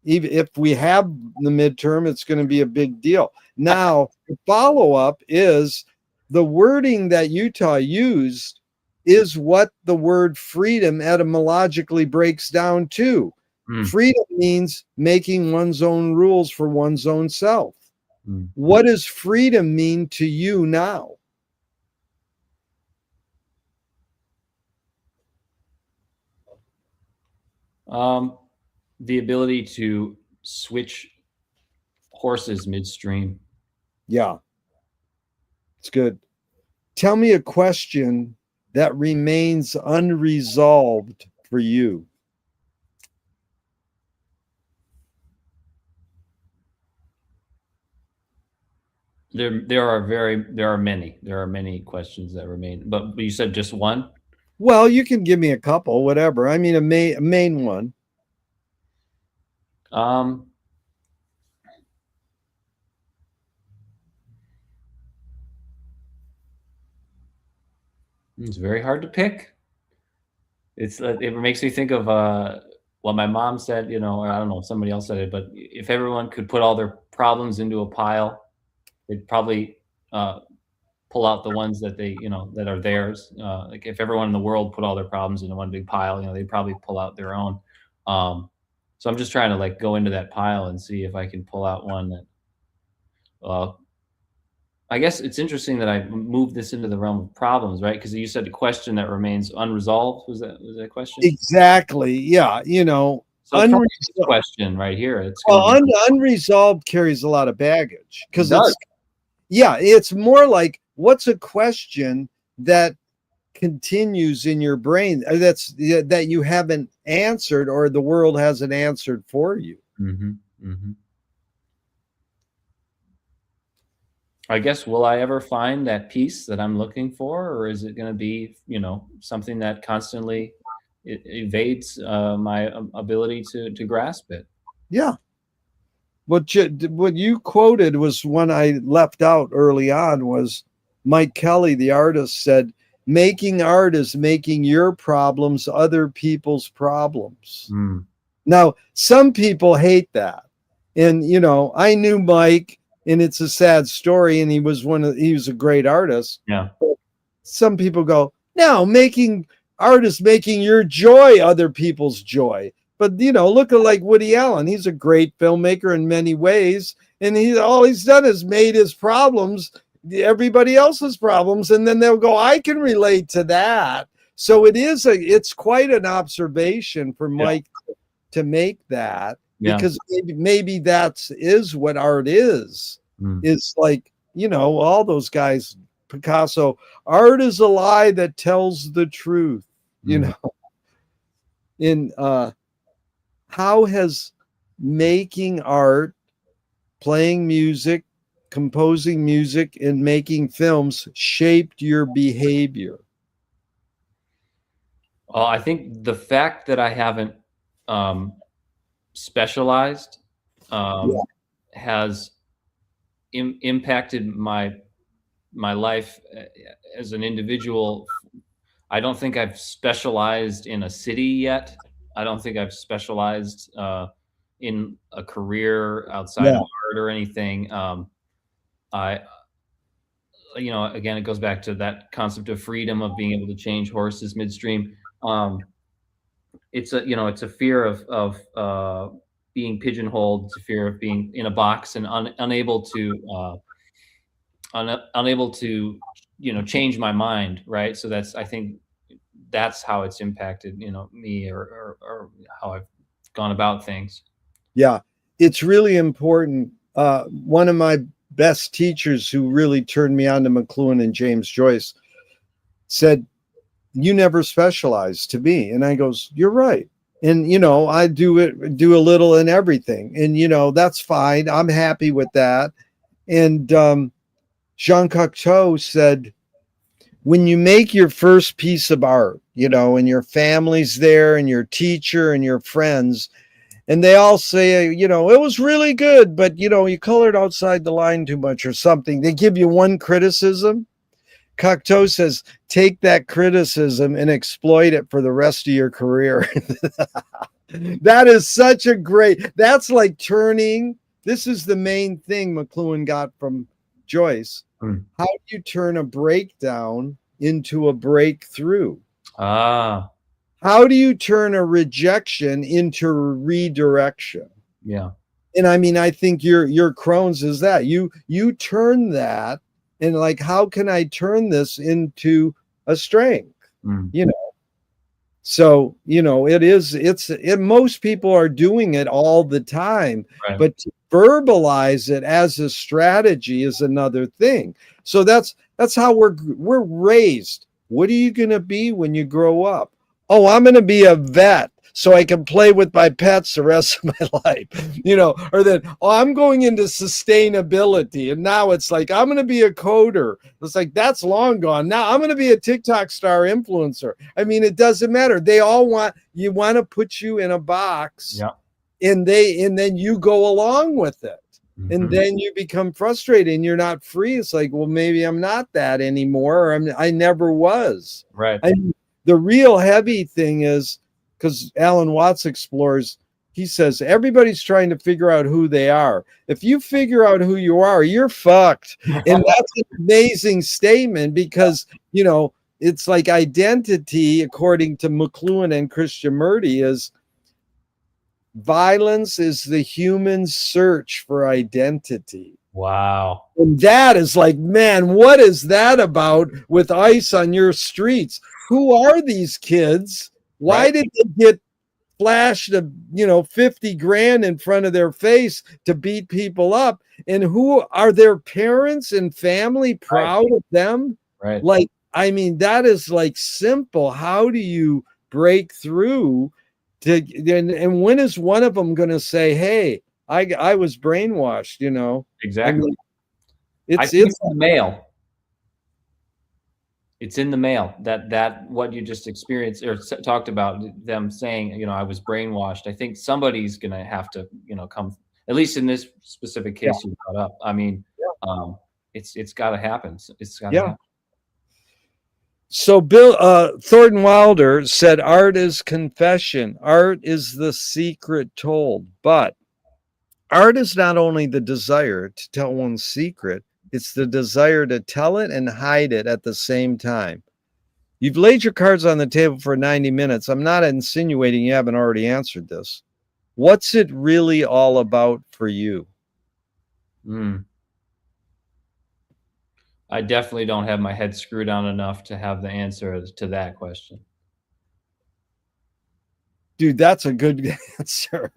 S1: Even if we have the midterm, it's going to be a big deal. Now, the follow up is the wording that Utah used is what the word freedom etymologically breaks down to. Freedom means making one's own rules for one's own self. What does freedom mean to you now?
S2: The ability to switch horses midstream.
S1: Yeah, it's good. Tell me a question that remains unresolved for you.
S2: There are many questions that remain, but you said just one.
S1: Well, you can give me a couple, whatever. I mean, a main one.
S2: It's very hard to pick. It makes me think of what my mom said, you know, or I don't know if somebody else said it, but if everyone could put all their problems into a pile, they'd probably pull out the ones that they, you know, that are theirs. Like if everyone in the world put all their problems into one big pile, you know, they'd probably pull out their own. So I'm just trying to like go into that pile and see if I can pull out one that, I guess it's interesting that I moved this into the realm of problems, right? Because you said a question that remains unresolved. Was that a question?
S1: Exactly. Yeah. You know,
S2: so unresolved question right here. It's
S1: unresolved carries a lot of baggage because it's more like what's a question that continues in your brain that you haven't answered or the world hasn't answered for you.
S2: I guess, will I ever find that peace that I'm looking for, or is it going to be, you know, something that constantly evades my ability to grasp it?
S1: Yeah. What you quoted was one I left out early on was Mike Kelly, the artist, said, making art is making your problems other people's problems. Now, some people hate that. And, you know, I knew Mike, and it's a sad story, and he was a great artist.
S2: Yeah.
S1: Some people go, no, making art is making your joy other people's joy. But, you know, look at like Woody Allen. He's a great filmmaker in many ways. And all he's done is made his problems everybody else's problems. And then they'll go, I can relate to that. So it's quite an observation for Mike to make that. Because maybe is what art is. It's like, you know, all those guys, Picasso, art is a lie that tells the truth, you know. In how has making art, playing music, composing music, and making films shaped your behavior?
S2: Well, I think the fact that I haven't specialized has impacted my life as an individual. I don't think I've specialized in a city yet. I don't think I've specialized in a career outside of art or anything. You know, again, it goes back to that concept of freedom, of being able to change horses midstream. it's a fear of being pigeonholed. It's a fear of being in a box and unable to unable to change my mind, right? So I think that's how it's impacted me, or how I've gone about things.
S1: Yeah, it's really important. One of my best teachers who really turned me on to McLuhan and James Joyce said, "You never specialize," to me. And I goes, "You're right." And I do a little in everything. And that's fine. I'm happy with that. And Jean Cocteau said, when you make your first piece of art, and your family's there and your teacher and your friends, and they all say, it was really good, but you colored outside the line too much or something. They give you one criticism. Cocteau says, take that criticism and exploit it for the rest of your career. That is such a that's like turning. This is the main thing McLuhan got from Joyce. How do you turn a breakdown into a breakthrough?
S2: Ah.
S1: How do you turn a rejection into redirection?
S2: Yeah.
S1: And I mean, I think your Crohn's is that you turn that, and like, how can I turn this into a strength? So, most people are doing it all the time,
S2: right.
S1: But to verbalize it as a strategy is another thing. So that's how we're raised. What are you going to be when you grow up? Oh, I'm going to be a vet so I can play with my pets the rest of my life, or then, I'm going into sustainability. And now it's like, I'm going to be a coder. It's like, that's long gone. Now I'm going to be a TikTok star influencer. I mean, it doesn't matter. They all want to put you in a box.
S2: Yeah.
S1: And then you go along with it. Mm-hmm. And then you become frustrated and you're not free. It's like, well, maybe I'm not that anymore. Or I never was.
S2: Right.
S1: The real heavy thing is, because Alan Watts explores, he says, everybody's trying to figure out who they are. If you figure out who you are, you're fucked. And that's an amazing statement, because, it's like identity, according to McLuhan and Krishnamurti, is violence is the human search for identity.
S2: Wow.
S1: And that is like, man, what is that about with ice on your streets? Who are these kids? Why did they get flashed 50 grand in front of their face to beat people up? And who are their parents and family proud of them?
S2: Right.
S1: Like, I mean, that is like simple. How do you break through and when is one of them going to say, hey, I was brainwashed,
S2: Exactly.
S1: I mean, it's
S2: in the mail. It's in the mail that what you just experienced or talked about, them saying, I was brainwashed. I think somebody's going to have to, come, at least in this specific case you brought up. I mean, it's got to happen. It's got to happen.
S1: So Thornton Wilder said, art is confession. Art is the secret told. But art is not only the desire to tell one's secret, it's the desire to tell it and hide it at the same time. You've laid your cards on the table for 90 minutes. I'm not insinuating you haven't already answered this. What's it really all about for you?
S2: I definitely don't have my head screwed on enough to have the answer to that question.
S1: Dude, that's a good answer.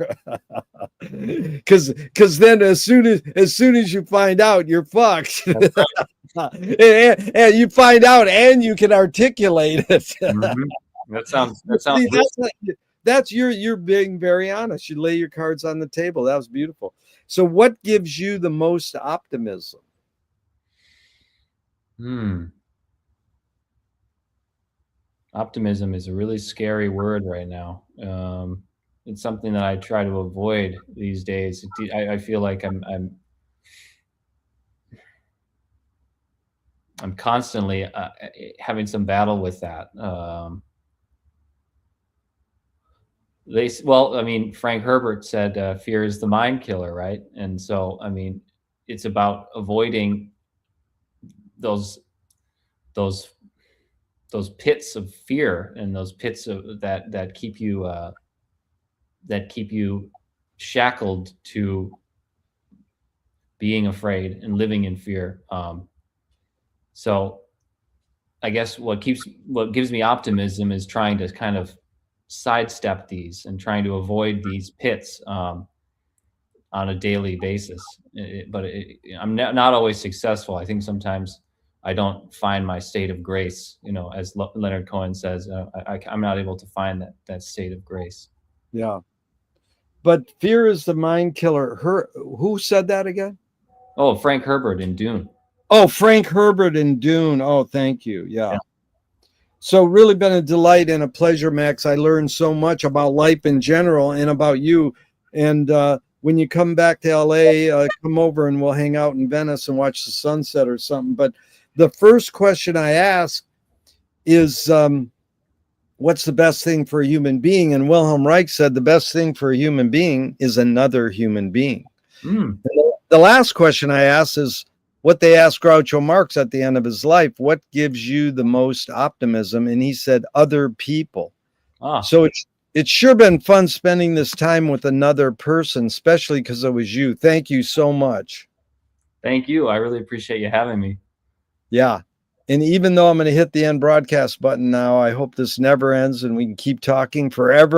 S1: Because then as soon as you find out, you're fucked. and you find out and you can articulate it.
S2: That sounds
S1: that's you're being very honest. You lay your cards on the table. That was beautiful. So what gives you the most optimism?
S2: Optimism is a really scary word right now. It's something that I try to avoid these days. I feel like I'm constantly having some battle with that. I mean, Frank Herbert said, fear is the mind killer, right? And so, I mean, it's about avoiding those those pits of fear and those pits of that keep you shackled to being afraid and living in fear. So I guess what gives me optimism is trying to kind of sidestep these and trying to avoid these pits on a daily basis. I'm not always successful. I think sometimes I don't find my state of grace, as Leonard Cohen says. I'm not able to find that state of grace.
S1: Yeah. But fear is the mind killer. Who said that again?
S2: Oh, Frank Herbert in Dune.
S1: Oh, Frank Herbert in Dune. Oh, thank you. Yeah. So really been a delight and a pleasure, Max. I learned so much about life in general and about you. And when you come back to LA, come over and we'll hang out in Venice and watch the sunset or something. But the first question I ask is, what's the best thing for a human being? And Wilhelm Reich said the best thing for a human being is another human being. The last question I ask is what they asked Groucho Marx at the end of his life: what gives you the most optimism? And he said, other people. So it's sure been fun spending this time with another person, especially because it was you. Thank you so much.
S2: Thank you. I really appreciate you having me.
S1: Yeah. And even though I'm going to hit the end broadcast button now, I hope this never ends and we can keep talking forever.